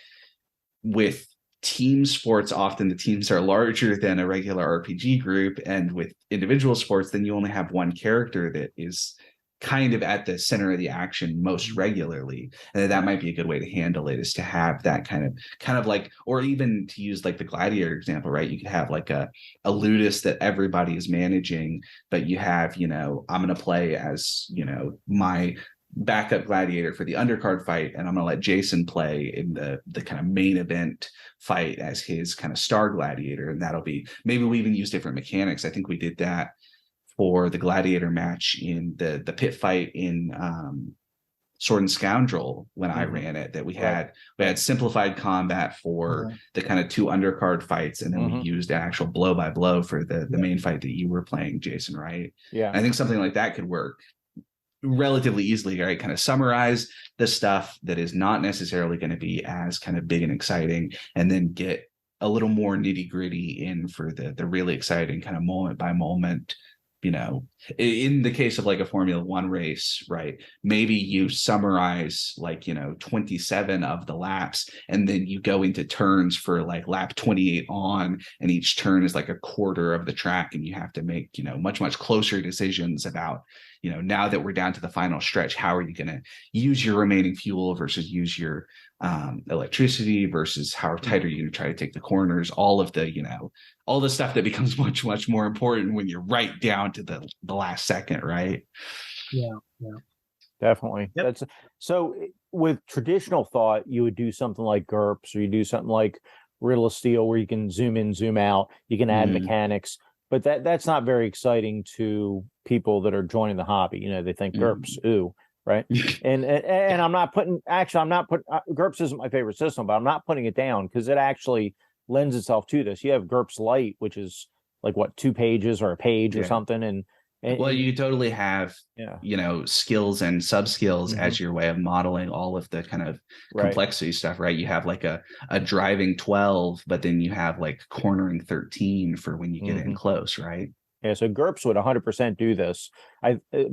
with team sports, often the teams are larger than a regular RPG group, and with individual sports, then you only have one character that is kind of at the center of the action most regularly. And that might be a good way to handle it, is to have that kind of like, or even to use like the gladiator example, right? You could have like a ludus that everybody is managing, but you have, I'm going to play as, my backup gladiator for the undercard fight, and I'm going to let Jason play in the kind of main event fight as his kind of star gladiator. And that'll be, maybe we even use different mechanics. I think we did that for the gladiator match in the pit fight in Sword and Scoundrel when I ran it, that we had simplified combat for the kind of 2 undercard fights, and then we used actual blow by blow for the main fight that you were playing, Jason, right? Yeah. I think something like that could work relatively easily, right? Kind of summarize the stuff that is not necessarily going to be as kind of big and exciting, and then get a little more nitty gritty in for the really exciting kind of moment by moment. In the case of like a Formula One race, right? Maybe you summarize like, 27 of the laps, and then you go into turns for like lap 28 on, and each turn is like a quarter of the track, and you have to make, much, much closer decisions about, now that we're down to the final stretch, how are you going to use your remaining fuel versus use your electricity, versus how tight are you going to try to take the corners, all of the, all the stuff that becomes much, much more important when you're right down to the last second, right? Yeah. Definitely. Yep. So with traditional thought, you would do something like GURPS, or you do something like Riddle of Steel, where you can zoom in, zoom out, you can add mechanics, but that's not very exciting to people that are joining the hobby. They think GURPS, ooh, right? and I'm not putting GURPS isn't my favorite system, but I'm not putting it down, because it actually lends itself to this. You have GURPS Lite, which is like 2 pages or a page or something, and well, you totally have skills and sub skills as your way of modeling all of the kind of complexity stuff, right? You have like a driving 12, but then you have like cornering 13 for when you get in close, right? Yeah, so GURPS would 100% do this.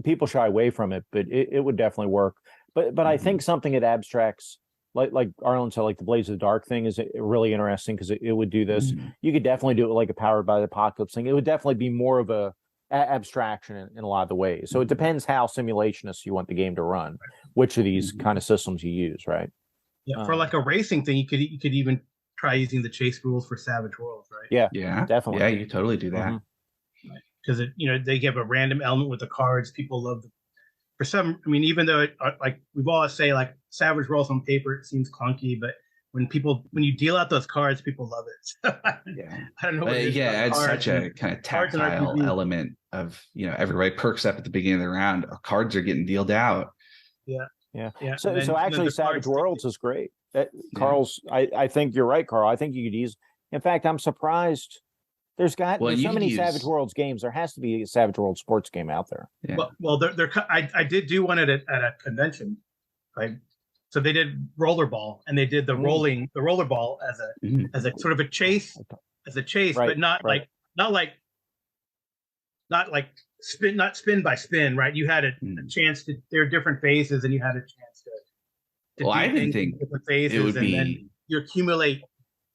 People shy away from it, but it would definitely work. But I think something that abstracts, like Arlen said, like the Blades of the Dark thing is really interesting, because it would do this. You could definitely do it like a Powered by the Apocalypse thing. It would definitely be more of a abstraction in a lot of the ways. So it depends how simulationist you want the game to run, which of these kind of systems you use, right? Yeah, for like a racing thing, you could even try using the chase rules for Savage Worlds, right? Yeah, definitely. Yeah, you could totally do that. Because they give a random element with the cards. People love them. For some, even though like we've always say, like Savage Worlds on paper, it seems clunky, but when you deal out those cards, people love it. I don't know. What it it's such a kind of tactile element of, everybody perks up at the beginning of the round. Cards are getting dealed out. Yeah. So actually, Savage Worlds is great. Karl's. I think you're right, Karl. I think you could use. In fact, I'm surprised. There's so many Savage Worlds games. There has to be a Savage World sports game out there. Yeah. Well, I did do one at a convention, right? So they did rollerball, and they did the rollerball as a sort of a chase, but not spin by spin, right? You had a chance to. There are different phases, and you had a chance to. Well, I didn't think different phases, it would be. Then you accumulate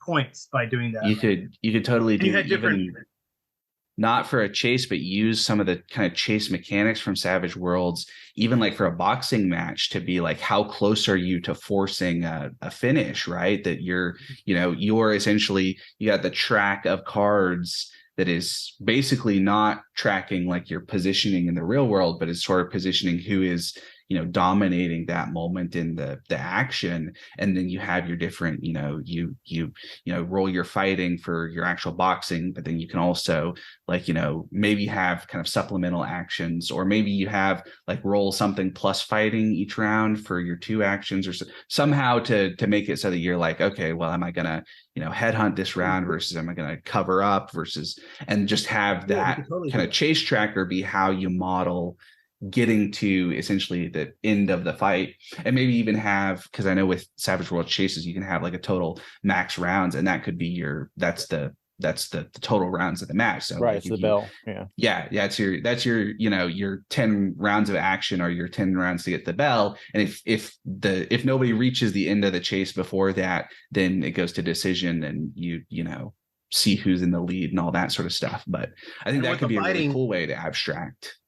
points by doing that. You could totally do different. Not for a chase, but use some of the kind of chase mechanics from Savage Worlds, even like for a boxing match, to be like, how close are you to forcing a finish, right? That you're essentially, you got the track of cards that is basically not tracking like your positioning in the real world, but is sort of positioning who is, dominating that moment in the action. And then you have your different, you roll your fighting for your actual boxing, but then you can also like, maybe have kind of supplemental actions, or maybe you have like roll something plus fighting each round for your 2 actions, or somehow to make it so that you're like, okay, well, am I going to, headhunt this round versus am I going to cover up versus, and just have that kind of chase tracker be how you model getting to essentially the end of the fight. And maybe even have, because I know with Savage World chases, you can have like a total max rounds, and that could be that's the the total rounds of the match. So right, like it's the bell. Yeah. Yeah, that's your your 10 rounds of action or your 10 rounds to get the bell. And if nobody reaches the end of the chase before that, then it goes to decision, and you see who's in the lead and all that sort of stuff. But I think that could be a really cool way to abstract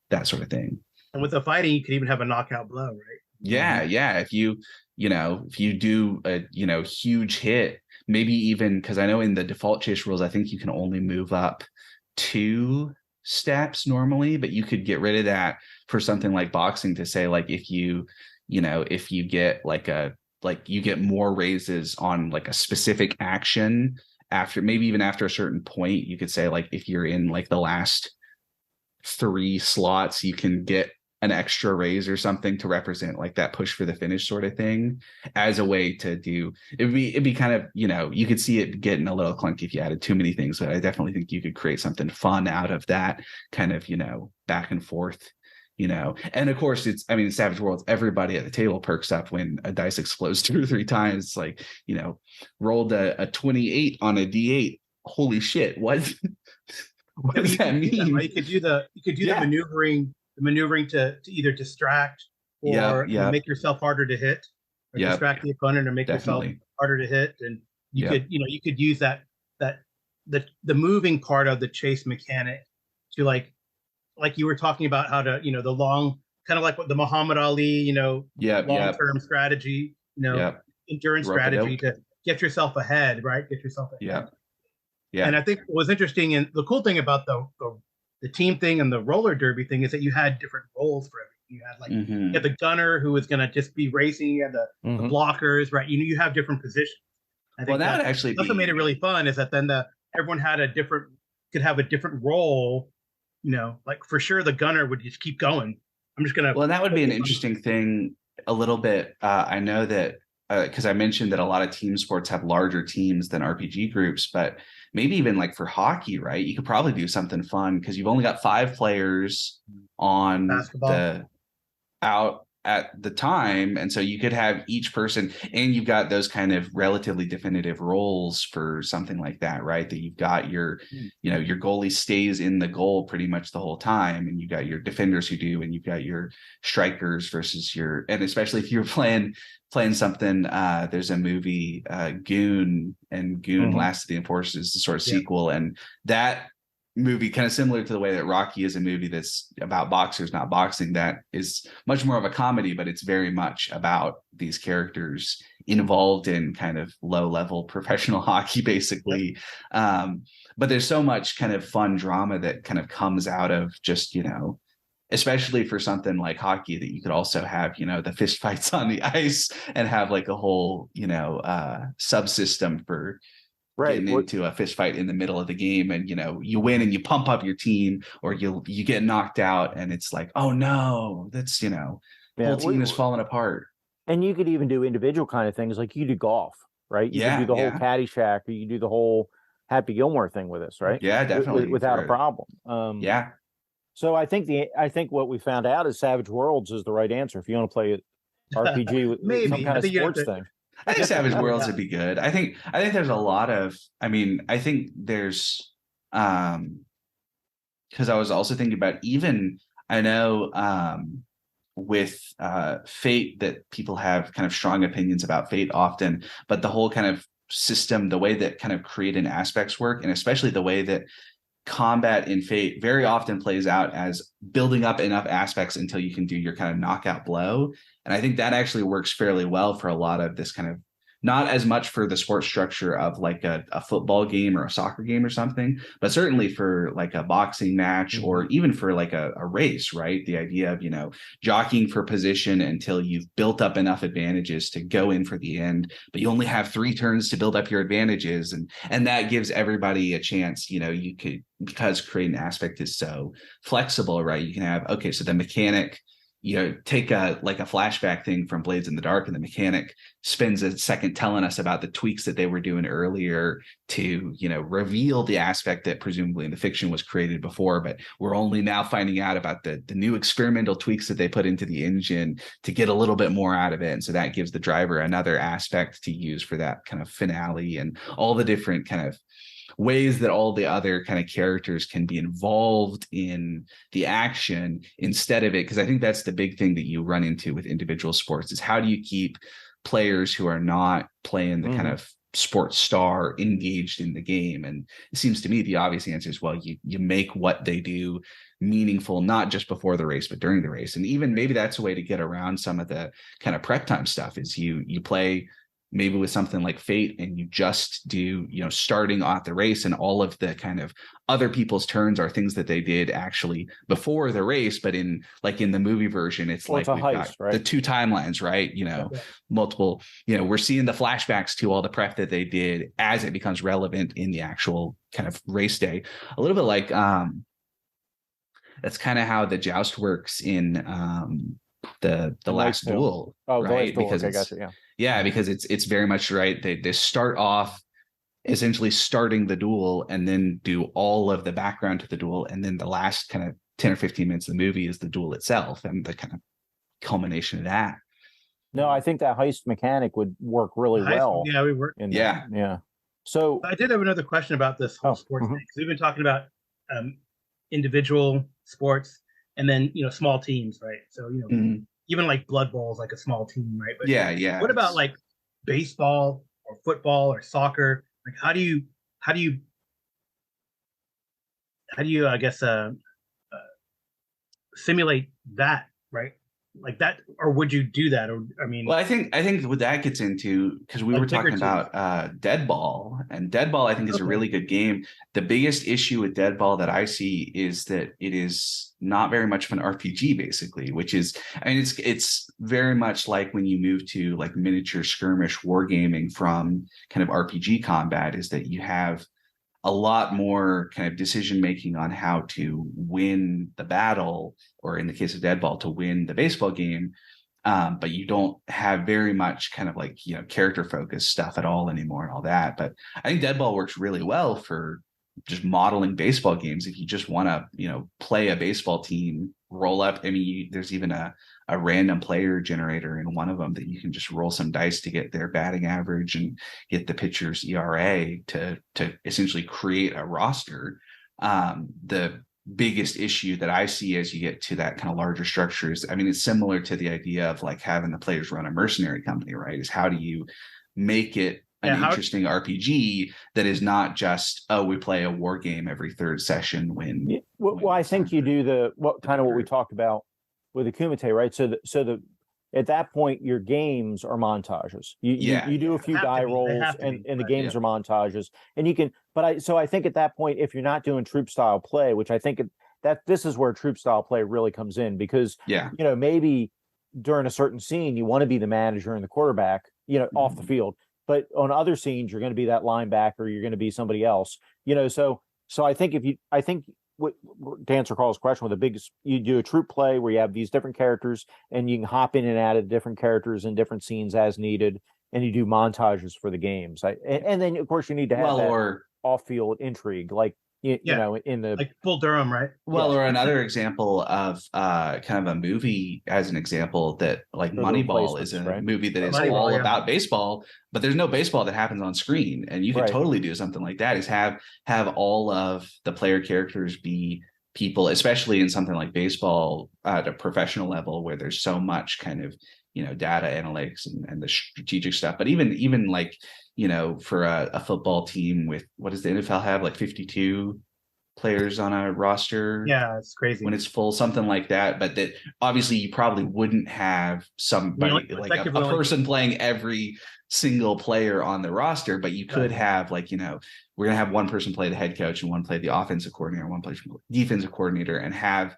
that sort of thing. And with the fighting, you could even have a knockout blow, right? Yeah, yeah. If you do a huge hit, maybe even, because I know in the default chase rules, I think you can only move up 2 steps normally, but you could get rid of that for something like boxing to say, like, if you get you get more raises on like a specific action after, maybe even after a certain point, you could say, like, if you're in like the last 3 slots, you can get an extra raise or something to represent like that push for the finish sort of thing, as a way to do it'd be kind of, you could see it getting a little clunky if you added too many things, but I definitely think you could create something fun out of that kind of, back and forth, and of course in Savage Worlds, everybody at the table perks up when a dice explodes 2 or 3 times. It's like, rolled a 28 on a D8. Holy shit, what does that mean? Right? You could do the maneuvering to either distract or make yourself harder to hit, or distract the opponent, or make yourself harder to hit. And you could use that the moving part of the chase mechanic to like you were talking about, how to the long, kind of like what the Muhammad Ali long-term strategy, endurance strategy to get yourself ahead, right? Get yourself ahead. Yeah. And I think what was interesting, and the cool thing about the team thing and the roller derby thing, is that you had different roles for everything. You had like you had the gunner who was going to just be racing, you had the blockers, right? You have different positions. I think that would actually that's what made it really fun, is that then everyone could have a different role. Like for sure the gunner would just keep going. I'm just gonna. Well, that would be an interesting thing a little bit. I know that because I mentioned that a lot of team sports have larger teams than RPG groups, but maybe even like for hockey, right? You could probably do something fun, because you've only got 5 players on basketball out at the time. And so you could have each person, and you've got those kind of relatively definitive roles for something like that, right? That you've got your goalie stays in the goal pretty much the whole time, and you've got your defenders who do, and you've got your strikers versus and especially if you're playing something, there's a movie, Goon, and Goon Last of the Enforcers, the sort of sequel, and that movie, kind of similar to the way that Rocky is a movie that's about boxers, not boxing, that is much more of a comedy, but it's very much about these characters involved in kind of low-level professional hockey, basically. But there's so much kind of fun drama that kind of comes out of just, especially for something like hockey, that you could also have, the fist fights on the ice, and have like a whole, subsystem for getting into a fist fight in the middle of the game, and you win and you pump up your team, or you get knocked out, and it's like, oh no, that's whole team is falling apart. And you could even do individual kind of things, like you do golf, right? You could do the whole Caddyshack, or you do the whole Happy Gilmore thing with this, right? Yeah, definitely, without a problem. So I think what we found out is Savage Worlds is the right answer if you want to play RPG with some kind of sports thing. I think Savage Worlds would be good. I think there's a lot of, I think there's, because I was also thinking about, even, I know with Fate, that people have kind of strong opinions about Fate often, but the whole kind of system, the way that kind of created aspects work, and especially the way that combat in Fate very often plays out as building up enough aspects until you can do your kind of knockout blow. And I think that actually works fairly well for a lot of this kind of, not as much for the sports structure of like a football game or a soccer game or something, but certainly for like a boxing match, or even for like a race, right? The idea of, jockeying for position until you've built up enough advantages to go in for the end, but you only have 3 turns to build up your advantages. And that gives everybody a chance, you could, because create an aspect is so flexible, right? You can have, okay, so the mechanic, take a flashback thing from Blades in the Dark, and the mechanic spends a second telling us about the tweaks that they were doing earlier to, reveal the aspect that presumably in the fiction was created before, but we're only now finding out about the new experimental tweaks that they put into the engine to get a little bit more out of it. And so that gives the driver another aspect to use for that kind of finale, and all the different kind of ways that all the other kind of characters can be involved in the action instead of it. Because I think that's the big thing that you run into with individual sports is how do you keep players who are not playing the kind of sports star engaged in the game? And it seems to me the obvious answer is, well, you make what they do meaningful, not just before the race, but during the race. And even maybe that's a way to get around some of the kind of prep time stuff is you play maybe with something like Fate and you just do, starting off the race and all of the kind of other people's turns are things that they did actually before the race. But in the movie version, it's like we've got the two timelines, right? Multiple, we're seeing the flashbacks to all the prep that they did as it becomes relevant in the actual kind of race day. A little bit like, that's kind of how the joust works in the last duel. Oh, right? The last duel. Because I got you. Yeah, because it's very much right. They start off essentially starting the duel and then do all of the background to the duel. And then the last kind of 10 or 15 minutes of the movie is the duel itself and the kind of culmination of that. No, I think that heist mechanic would work really well. Yeah, we work. Yeah. So I did have another question about this whole sports thing, because we've been talking about individual sports and then, small teams, right? So, even like Blood Bowl is like a small team, right? But yeah. What about like baseball or football or soccer? Like, how do you, I guess, simulate that, right? Like that, or would you do that? Or well, I think what that gets into, because we were talking about Dead Ball, and Dead Ball I think is a really good game. The biggest issue with Dead Ball that I see is that it is not very much of an RPG, basically, which is, it's very much like when you move to like miniature skirmish wargaming from kind of RPG combat, is that you have a lot more kind of decision making on how to win the battle, or in the case of Dead Ball, to win the baseball game. But you don't have very much kind of like, character focused stuff at all anymore and all that. But I think Dead Ball works really well for just modeling baseball games. If you just want to, play a baseball team, roll up. There's even a random player generator in one of them that you can just roll some dice to get their batting average and get the pitcher's ERA to essentially create a roster. The biggest issue that I see as you get to that kind of larger structures, it's similar to the idea of like having the players run a mercenary company, right? Is how do you make it an interesting RPG that is not just, we play a war game every third session when. Well, I think you do what we talked about with the Kumite, right? So at that point, your games are montages. You do a few die rolls, and the games are montages, and you can. But I think at that point, if you're not doing troop style play, which I think that this is where troop style play really comes in, because maybe during a certain scene you want to be the manager and the quarterback, off the field, but on other scenes you're going to be that linebacker, you're going to be somebody else, So I think to answer Carl's question, with the biggest, you do a troop play where you have these different characters and you can hop in and out of different characters in different scenes as needed, and you do montages for the games. And then of course you need to have off-field intrigue, like in the like Bull Durham, right? Well, or another example of kind of a movie as an example that like Moneyball is a movie that is all about baseball, but there's no baseball that happens on screen, and you can totally do something like that. Is have all of the player characters be people, especially in something like baseball at a professional level where there's so much kind of data analytics and the strategic stuff. But even like for a football team with, what does the NFL have, like 52 players on a roster? Yeah, it's crazy when it's full, something like that. But that obviously you probably wouldn't have somebody like a person playing every single player on the roster, but you could have like, we're going to have one person play the head coach and one play the offensive coordinator, one play defensive coordinator, and have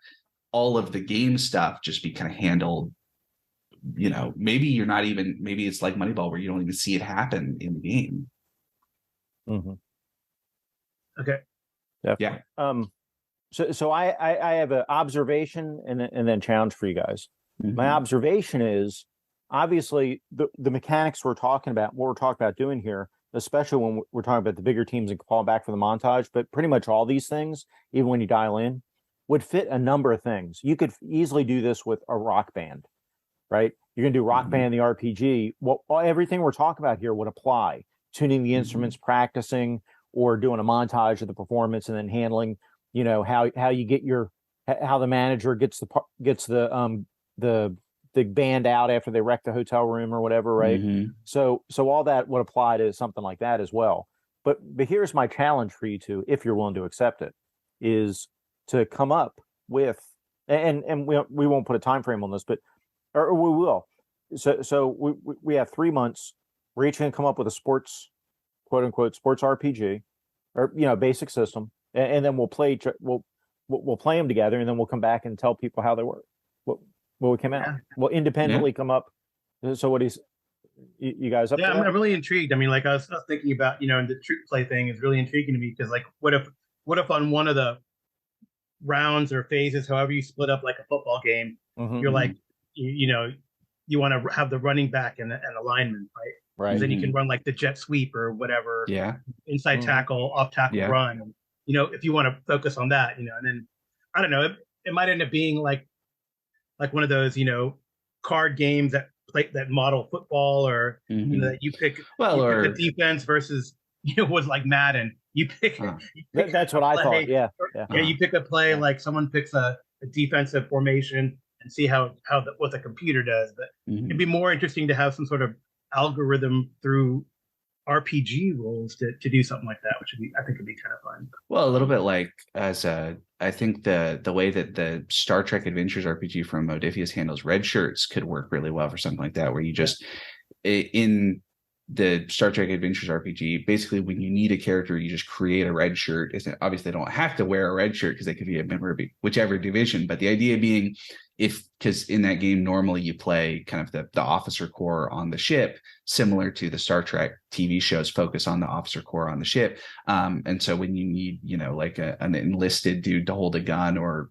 all of the game stuff just be kind of handled. Maybe it's like Moneyball where you don't even see it happen in the game. Mm-hmm. Okay. Definitely. Yeah. So I have an observation and then challenge for you guys. Mm-hmm. My observation is, obviously the mechanics what we're talking about doing here, especially when we're talking about the bigger teams and fall back for the montage, but pretty much all these things, even when you dial in, would fit a number of things. You could easily do this with a rock band. Right, you're going to do Rock Band, the RPG. Everything we're talking about here would apply. Tuning the instruments, practicing, or doing a montage of the performance and then handling, how you get how the manager gets the band out after they wreck the hotel room or whatever, right? So all that would apply to something like that as well. But here's my challenge for you two, if you're willing to accept it, is to come up with, and we won't put a time frame on this, but or we will. So we have 3 months. We're each going to come up with a sports, quote unquote, sports RPG, or basic system, and then we'll play them together, and then we'll come back and tell people how they work. What we came out. We'll independently come up. So what you guys up? Yeah, for that? I'm really intrigued. I mean, like I was thinking about, the truth play thing is really intriguing to me because, like, what if on one of the rounds or phases, however you split up like a football game, you're like, you want to have the running back and a lineman, right? Right. And then you can run like the jet sweep or whatever. Yeah. Inside tackle, off tackle run. And, if you want to focus on that, and then I don't know, it might end up being like one of those, card games that model football, or that you pick the defense versus was like Madden. You pick. That's what I thought. Yeah. You pick a play, like someone picks a defensive formation and see what the computer does. But it'd be more interesting to have some sort of algorithm through RPG rules to do something like that, which I think would be kind of fun. Well, a little bit like I think the way that the Star Trek Adventures RPG from Modiphius handles red shirts could work really well for something like that, where you just in the Star Trek Adventures RPG, basically when you need a character, you just create a red shirt. Obviously they don't have to wear a red shirt because they could be a member of whichever division, but the idea being because in that game normally you play kind of the officer corps on the ship, similar to the Star Trek TV shows focus on the officer corps on the ship. And so when you need, like an enlisted dude to hold a gun, or,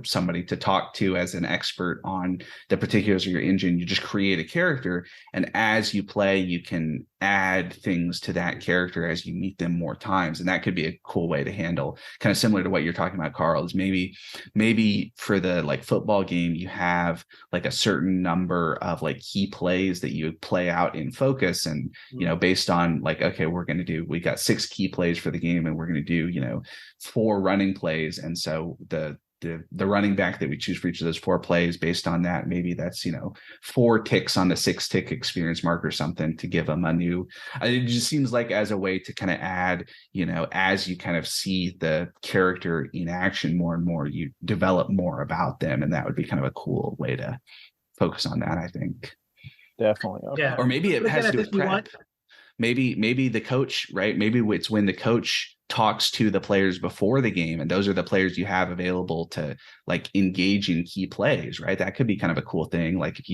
somebody to talk to as an expert on the particulars of your engine, you just create a character. And as you play, you can add things to that character as you meet them more times. And that could be a cool way to handle, kind of similar to what you're talking about, Karl, is maybe for the like football game, you have like a certain number of like key plays that you play out in focus, and based on like, okay, we got 6 key plays for the game, and we're going to do 4 running plays, and so the running back that we choose for each of those 4 plays, based on that, maybe that's 4 ticks on the 6-tick experience mark or something, to give them a new. It just seems like as a way to kind of add, as you kind of see the character in action more and more, you develop more about them, and that would be kind of a cool way to focus on that, I think. Definitely. Okay. Yeah. Or maybe it has to do with prep. Maybe the coach, right? Maybe it's when the coach talks to the players before the game, and those are the players you have available to like engage in key plays, right? That could be kind of a cool thing. Like if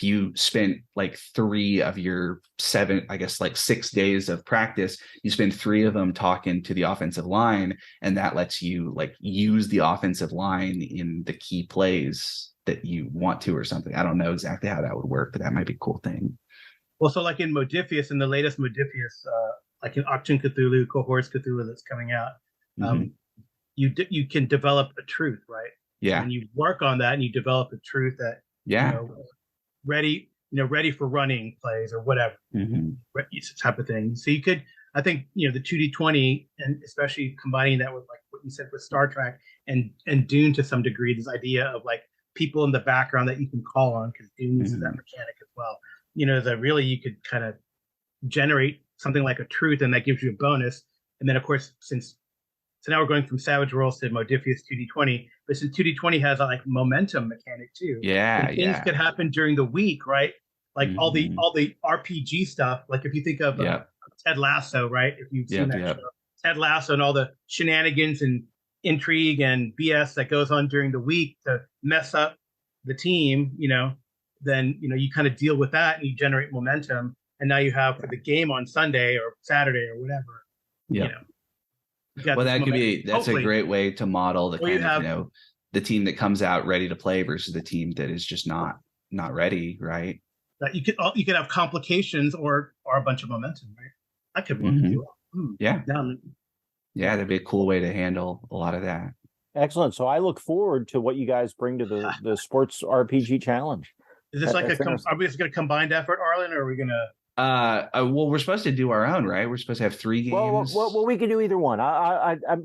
you spent like 3 of your 7, I guess like 6 days of practice, you spend 3 of them talking to the offensive line, and that lets you like use the offensive line in the key plays that you want to, or something. I don't know exactly how that would work, but that might be a cool thing. Well, so like in Modiphius, in the latest Modiphius, like in Octane Cthulhu, Cohorts Cthulhu that's coming out, you can develop a truth, right? Yeah. And you work on that, and you develop a truth that ready for running plays or whatever, type of thing. So you could, I think, the 2D20, and especially combining that with like what you said with Star Trek and Dune to some degree, this idea of like people in the background that you can call on, because Dune uses that mechanic as well. That really you could kind of generate something like a truth, and that gives you a bonus. And then, of course, so now we're going from Savage Worlds to Modiphius 2D20, but since 2D20 has a like momentum mechanic too. Yeah, and things could happen during the week, right? Like all the RPG stuff. Like if you think of Ted Lasso, right? If you've seen that show, Ted Lasso, and all the shenanigans and intrigue and BS that goes on during the week to mess up the team, then you kind of deal with that, and you generate momentum, and now you have for the game on Sunday or Saturday or whatever. Well, that's a great way to model the kind of the team that comes out ready to play versus the team that is just not ready, right? That you could have complications or a bunch of momentum, right? That could work. Yeah, that'd be a cool way to handle a lot of that. Excellent. So I look forward to what you guys bring to the Sports RPG Challenge. Is this are we just going to combined effort, Arlen, or are we going to Well, we're supposed to do our own, right? We're supposed to have 3 games. Well, we could do either one.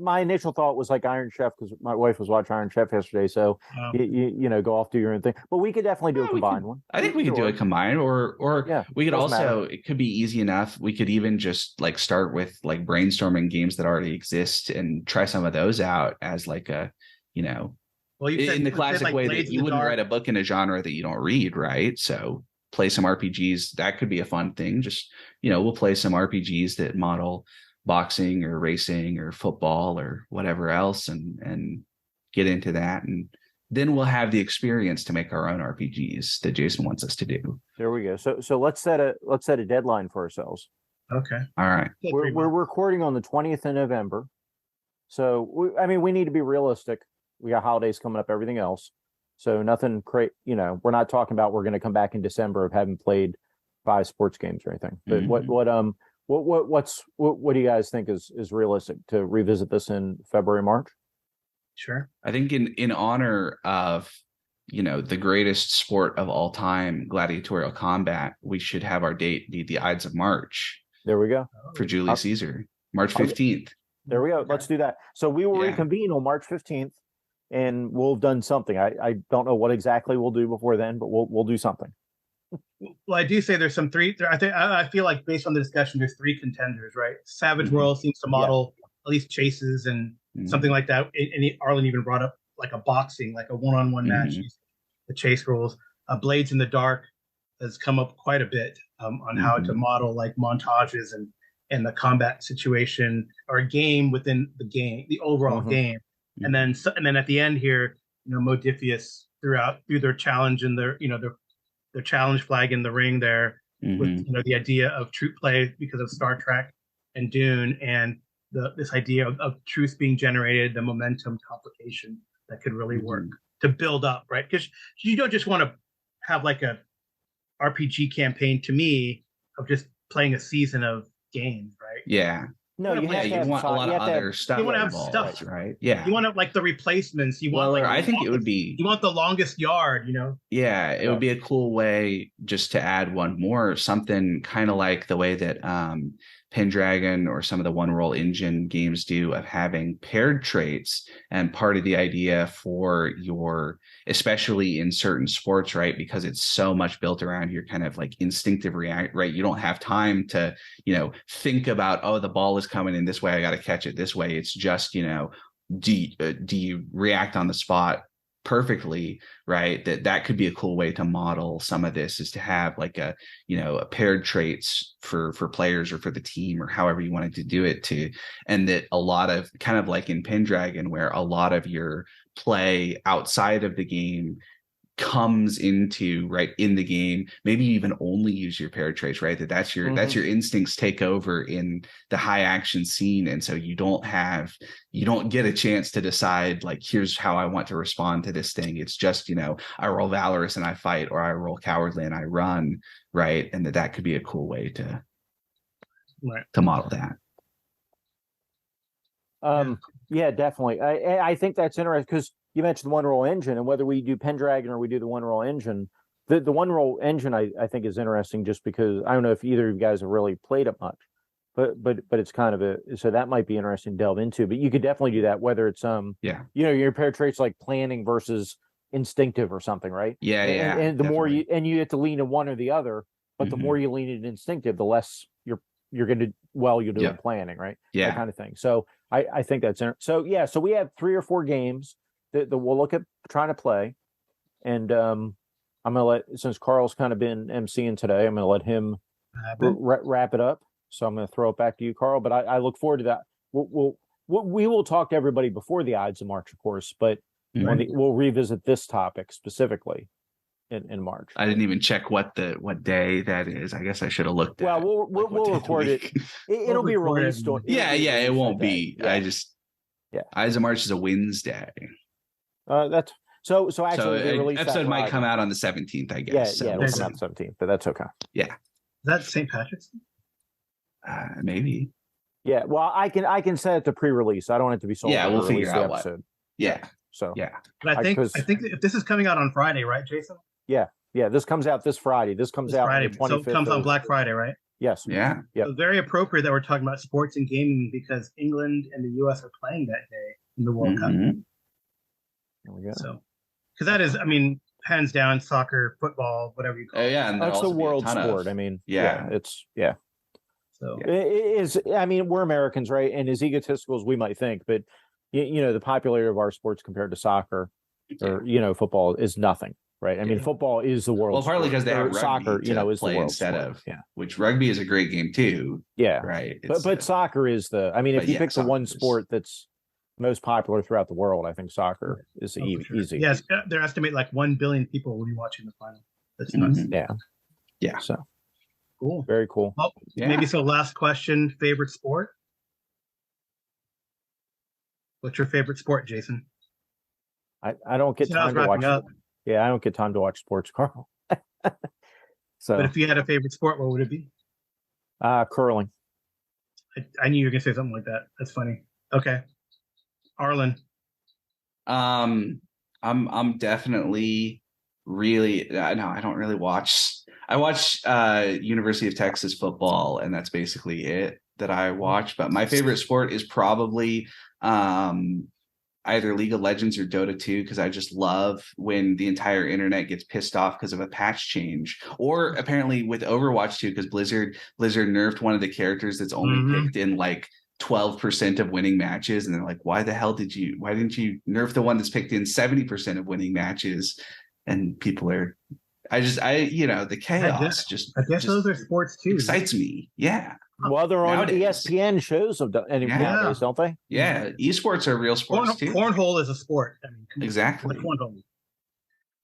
My initial thought was like Iron Chef because my wife was watching Iron Chef yesterday. So you know, go off do your own thing. But we could definitely do a combined one. I think we could do a combined, or we could also. Matter. It could be easy enough. We could even just like start with like brainstorming games that already exist and try some of those out as like a, you know, in the classic way that you wouldn't write a book in a genre that you don't read, right? So play some RPGs. That could be a fun thing. Just, you know, we'll play some RPGs that model boxing or racing or football or whatever else and get into that. And then we'll have the experience to make our own RPGs that Jason wants us to do. There we go. So let's set a deadline for ourselves. Okay. All right. We're recording on the 20th of November. So we need to be realistic. We got holidays coming up, everything else. So nothing crazy, you know, we're not talking about we're going to come back in December of having played 5 sports games or anything. But what do you guys think is realistic to revisit this in February, March? Sure. I think in honor of, you know, the greatest sport of all time, gladiatorial combat, we should have our date be the Ides of March. There we go. For Julius Caesar, March 15th. There we go. Okay. Let's do that. So we will reconvene on March 15th. And we'll have done something. I don't know what exactly we'll do before then, but we'll do something. Well, I do say there's some 3. I feel like based on the discussion, there's 3 contenders, right? Savage World seems to model at least chases and something like that. And Arlen even brought up like a boxing, like a one-on-one match, the chase rules. Blades in the Dark has come up quite a bit on how to model like montages and the combat situation or a game within the game, the overall game. And then at the end here, you know, Modifius through their challenge and their, you know, their challenge flag in the ring there with, you know, the idea of troop play because of Star Trek and Dune and this idea of truth being generated, the momentum complication that could really work to build up, right? Because you don't just want to have like a RPG campaign to me of just playing a season of games, right? Yeah. No, you want a lot of other stuff. You want to have involved, stuff, right? Yeah. You want to like the replacements. You want like I think it would be. You want the longest yard, you know. Yeah, it would be a cool way just to add one more, something kind of like the way that Pendragon or some of the One Roll Engine games do of having paired traits. And part of the idea for your, especially in certain sports, right, because it's so much built around your kind of like instinctive react, right? You don't have time to, you know, think about, oh, the ball is coming in this way, I got to catch it this way. It's just, you know, do you react on the spot perfectly, right? That could be a cool way to model some of this, is to have like a, you know, a paired traits for players or for the team or however you wanted to do it to, and that a lot of kind of like in Pendragon where a lot of your play outside of the game comes into right in the game. Maybe you even only use your paired traits, right? That's your instincts take over in the high action scene, and so you don't get a chance to decide like, here's how I want to respond to this thing. It's just, you know, I roll valorous and I fight, or I roll cowardly and I run, right? And that could be a cool way to model that. Yeah, definitely. I think that's interesting because you mentioned the One Roll Engine, and whether we do Pendragon or we do the One Roll Engine, the One Roll Engine I think is interesting just because I don't know if either of you guys have really played it much, but it's kind of so that might be interesting to delve into. But you could definitely do that, whether it's you know, your paired traits like planning versus instinctive or something, right? And the more you have to lean in one or the other, but the more you lean in instinctive, the less you're going to you'll do in planning, right? That kind of thing. So I think that's so we have 3 or 4 games that we'll look at trying to play, and I'm gonna let, since Karl's kind of been emceeing today, I'm gonna let him wrap it up. So I'm gonna throw it back to you, Karl. But I look forward to that. We will talk to everybody before the Ides of March, of course, but we'll revisit this topic specifically in March. I didn't even check what day that is. I guess I should have looked at it. Well, we'll record it. It'll be released. It won't be. Ides of March is a Wednesday. That's so actually the episode might come out on the 17th, I guess. It'll come out 17th, but that's okay. Is that St. Patrick's Day? Maybe. Yeah, well, I can set it to pre-release. I don't want it to be sold. Yeah, we'll figure out what. So but I think if this is coming out on Friday, right, Jason? Yeah. This comes out this Friday. This comes out Friday, on the 25th. So it comes on Black Friday, right? Yes. Yeah. Yep. So very appropriate that we're talking about sports and gaming because England and the U.S. are playing that day in the World Cup. There we go. So, because that is, I mean, hands down, soccer, football, whatever you call it. Yeah, and That's the also be a world ton sport. of- I mean, yeah. it's yeah. So It is. I mean, we're Americans, right? And as egotistical as we might think, but you know, the popularity of our sports compared to soccer or football is nothing, right? I mean, football is the world. Well, partly because they have rugby soccer, to is the play world instead sport. of which rugby is a great game too. Yeah, right. But soccer is the. I mean, if you pick the one is- sport that's most popular throughout the world, I think soccer is for sure. easy. Yes, they estimate like 1 billion people will be watching the final. That's nuts. Yeah. So cool. Very cool. Well, maybe so. Last question: favorite sport? What's your favorite sport, Jason? I don't get time to watch. Yeah, I don't get time to watch sports, Karl. So, but if you had a favorite sport, what would it be? Curling. I knew you were gonna say something like that. That's funny. Okay, Arlen. I'm definitely really no, I don't really watch. I watch University of Texas football, and that's basically it that I watch. But my favorite sport is probably either League of Legends or Dota 2, because I just love when the entire internet gets pissed off because of a patch change. Or apparently with Overwatch 2, because Blizzard nerfed one of the characters that's only picked in like 12% of winning matches, and they're like, why didn't you nerf the one that's picked in 70% of winning matches? And people are the chaos I guess those are sports too. Excites me. Yeah. Well, they're on Nowadays. ESPN shows nowadays, don't they? Yeah, esports are real sports too. Cornhole is a sport. I mean, exactly. Cornhole.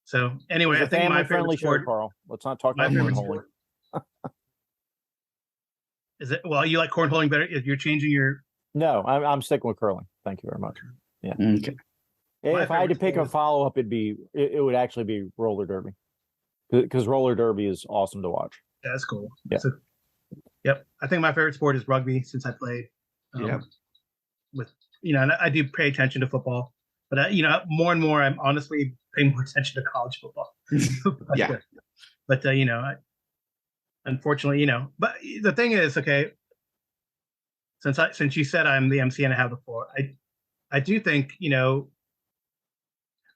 So anyway, It's I think my favorite sport, show, Karl. Let's not talk about cornholing. Is it? Well, you like cornholing better? If you're changing your. No, I'm sticking with curling. Thank you very much. Yeah. Okay. If I had to pick a follow up, it would actually be roller derby, because roller derby is awesome to watch. That's cool. Yeah. So, yep. I think my favorite sport is rugby since I played. With and I do pay attention to football, but more and more I'm honestly paying more attention to college football. But unfortunately, but the thing is, okay, since you said I'm the MC and I have the floor, I do think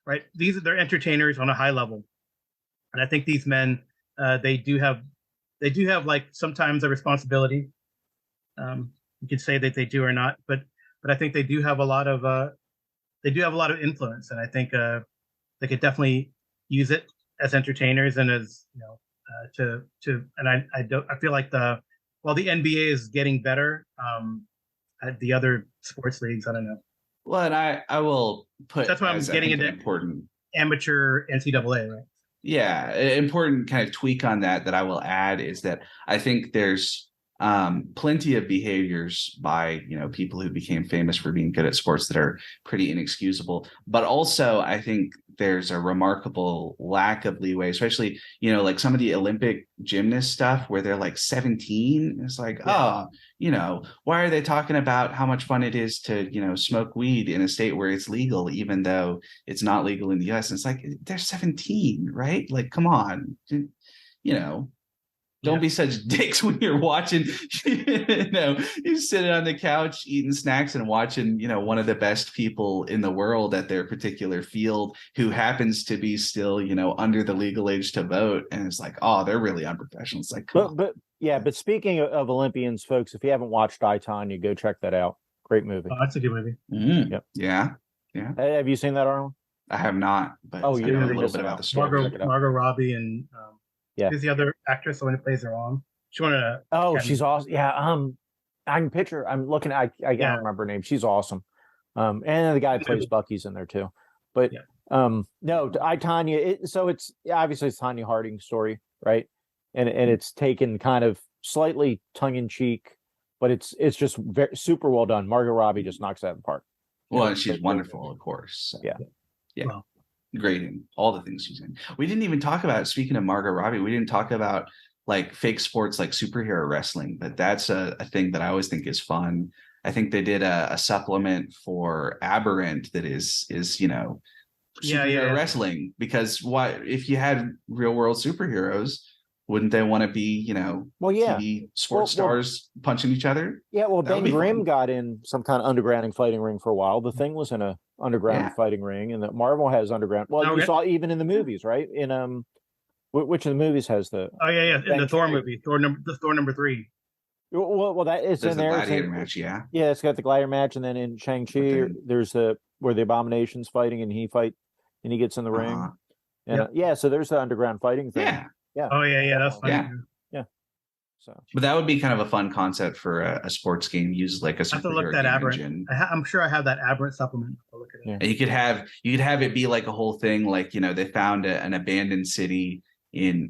right, they're entertainers on a high level, and I think these men they do have like sometimes a responsibility. You could say that they do or not, but I think they do have a lot of influence, and I think they could definitely use it as entertainers and as and I feel like the NBA is getting better. The other sports leagues, I don't know. Well, and I will put that's why I'm getting into important amateur NCAA, right? Yeah, an important kind of tweak on that I will add is that I think there's plenty of behaviors by people who became famous for being good at sports that are pretty inexcusable, but also I think there's a remarkable lack of leeway, especially like some of the Olympic gymnast stuff where they're like 17. It's like, why are they talking about how much fun it is to smoke weed in a state where it's legal even though it's not legal in the US? And it's like, they're 17, right? Like, come on, don't be such dicks when you're watching, you're sitting on the couch eating snacks and watching, one of the best people in the world at their particular field who happens to be still, under the legal age to vote. And it's like, oh, they're really unprofessional. It's like, but speaking of Olympians, folks, if you haven't watched I, Tonya, go check that out. Great movie. Oh, that's a good movie. Yep. Yeah. Have you seen that, Arlen? I have not, but you know a really little bit about the story. Margot Robbie and who's the other actress, the one who plays her mom? She wanted to. Oh, she's awesome. Yeah. I can picture. I'm looking. I can't remember her name. She's awesome. And the guy who plays Bucky's in there too. But no, I, Tonya. So it's obviously it's Tonya Harding's story, right? And it's taken kind of slightly tongue in cheek, but it's just super well done. Margot Robbie just knocks it out of the park. Well, and she's wonderful, of course. So. Yeah. Wow. Great in all the things she's in. We didn't even talk about, speaking of Margot Robbie, we didn't talk about like fake sports like superhero wrestling, but that's a thing that I always think is fun. I think they did a supplement for Aberrant that is superhero wrestling, because what if you had real world superheroes, Wouldn't they want to be, Well, yeah. TV sports stars punching each other? Yeah, well, That would Ben be Grimm fun. got in some kind of underground fighting ring for a while. The Thing was in a underground fighting ring, and that Marvel has underground. Well, you saw even in the movies, right? In which of the movies has the? Oh yeah, in the Thor movie, Thor number 3. Well, that is in there. Gladiator match, yeah. Yeah, it's got the gladiator match, and then in Shang-Chi, there's where the Abomination's fighting, and he gets in the ring, and so there's the underground fighting thing. Yeah. Oh yeah, that's funny. Yeah. So, but that would be kind of a fun concept for a sports game. Use like a superhero I have to look that Aberrant. I'm sure I have that Aberrant supplement. I'll look at it. Yeah. And you could have it be like a whole thing, like they found an abandoned city in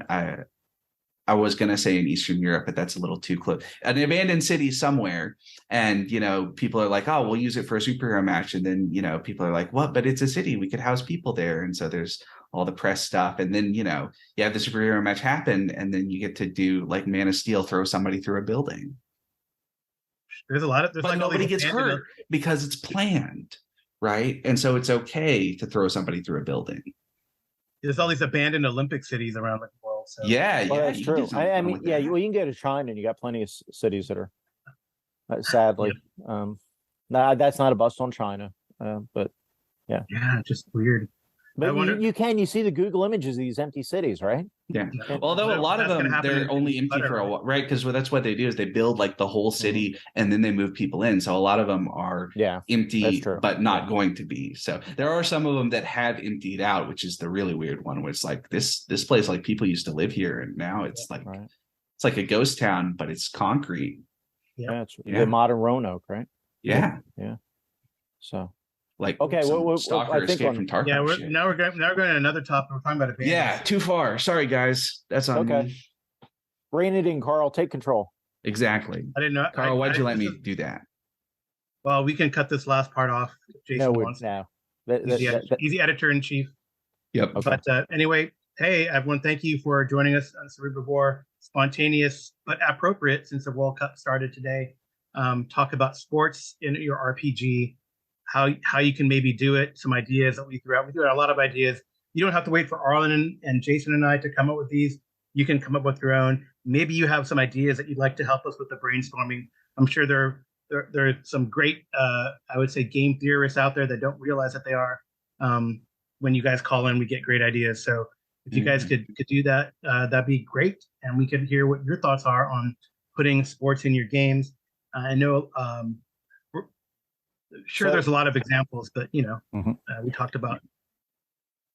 I was gonna say in Eastern Europe, but that's a little too close. An abandoned city somewhere, and people are like, "Oh, we'll use it for a superhero match," and then people are like, "What? But it's a city. We could house people there." And so there's all the press stuff, and then you have the superhero match happen, and then you get to do like Man of Steel, throw somebody through a building. There's a lot of, but nobody gets hurt because it's planned, right? And so it's okay to throw somebody through a building. There's all these abandoned Olympic cities around the world. So. That's true. I mean, well, you can go to China, and you got plenty of cities that are, sadly, that's not a bust on China, but yeah, just weird. But you see the Google images of these empty cities, right? Yeah. Although a lot of them, they're only empty for a while, right? Because that's what they do is they build like the whole city and then they move people in. So a lot of them are empty, but not going to be. So there are some of them that have emptied out, which is the really weird one, where it's like this place, like people used to live here, and now it's like it's like a ghost town, but it's concrete. Yeah, it's the modern Roanoke, right? Yeah. So. Like I think from Tarkov. Yeah, now we're going to another topic. We're talking about abandoned. Yeah, too far. Sorry, guys. That's on me. Rein it in, Karl. Take control. Exactly. I didn't know. Karl, why'd you let me do that? Well, we can cut this last part off. If Jason wants. No. Easy editor in chief. Yep. Okay. But anyway, hey everyone, thank you for joining us on Cerebrovore. Spontaneous but appropriate, since the World Cup started today. Talk about sports in your RPG. How you can maybe do it, some ideas that we threw out. We threw out a lot of ideas. You don't have to wait for Arlen and Jason and I to come up with these. You can come up with your own. Maybe you have some ideas that you'd like to help us with the brainstorming. I'm sure there are some great, I would say, game theorists out there that don't realize that they are. When you guys call in, we get great ideas. So if you guys could do that, that'd be great. And we could hear what your thoughts are on putting sports in your games. I know there's a lot of examples, but we talked about.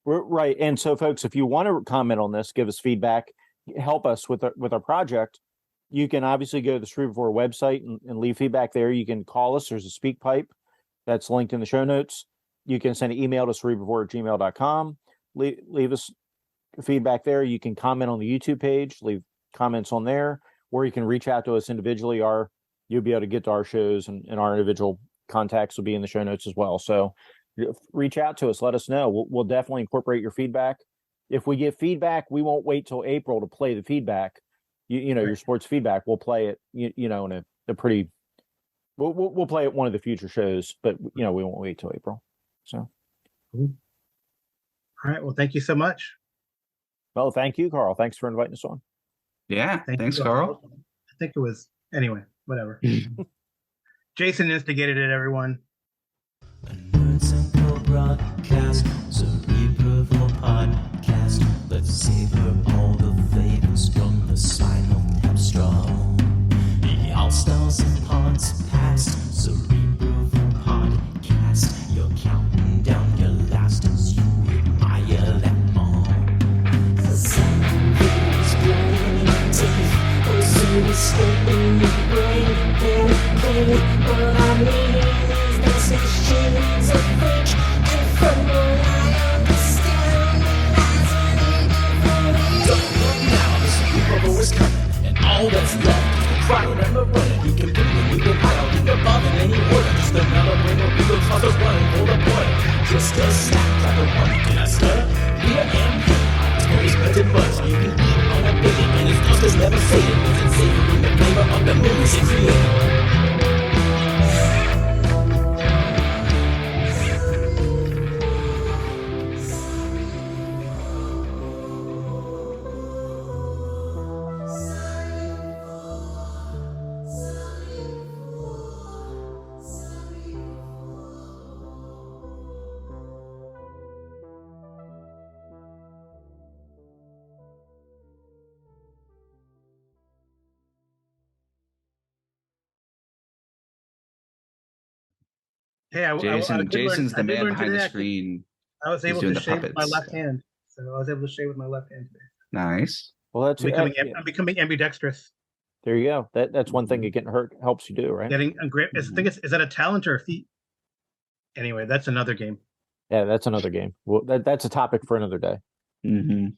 Right. And so folks, if you want to comment on this, give us feedback, help us with our project, you can obviously go to the Cerebrovore website and leave feedback there. You can call us. There's a speak pipe that's linked in the show notes. You can send an email to cerebrovore@gmail.com. Leave us feedback there. You can comment on the YouTube page, leave comments on there, or you can reach out to us individually. You'll be able to get to our shows, and our individual contacts will be in the show notes as well. So reach out to us. Let us know. We'll definitely incorporate your feedback. If we get feedback, we won't wait till April to play the feedback. Your sports feedback. We'll play it, in a pretty, we'll play it one of the future shows, but we won't wait till April. So. All right. Well, thank you so much. Well, thank you, Karl. Thanks for inviting us on. Yeah. Thanks, Karl. I think it was, anyway, whatever. Jason instigated it, everyone. A Nerd Central broadcast, Cerebrovore podcast. Let's savor all the flavors from the spinal tap straw. The all-stars and pods past, Cerebrovore podcast. You're counting down your last as you admire them all. The sun is blinding teeth, or escaping your brain. What I mean is this machines of which infernal I understand. Don't look now, this Cerebrovore is coming, and all that's left is the crying and the running. You can bring it, you can hide, I'll think about it any order. Just another brain of legal toss us running for the border. Just a stack like a one, can I stutter? Here and here, it's very spread buds. You can eat on a baby, and it's just as never say it. It's savoring the flavor of the memories it created. Hey, Jason's the I did man learn behind the today. screen. I was He's able doing to the shave with my puppets. left hand, so I was able to shave with my left hand today. Nice. Well, that's I'm becoming ambidextrous. there. You go. That's one thing getting hurt helps you do, right? Getting a grip. I think is that a talent or a feat? Anyway, that's another game. Yeah, that's another game. Well, that's a topic for another day. Mm-hmm.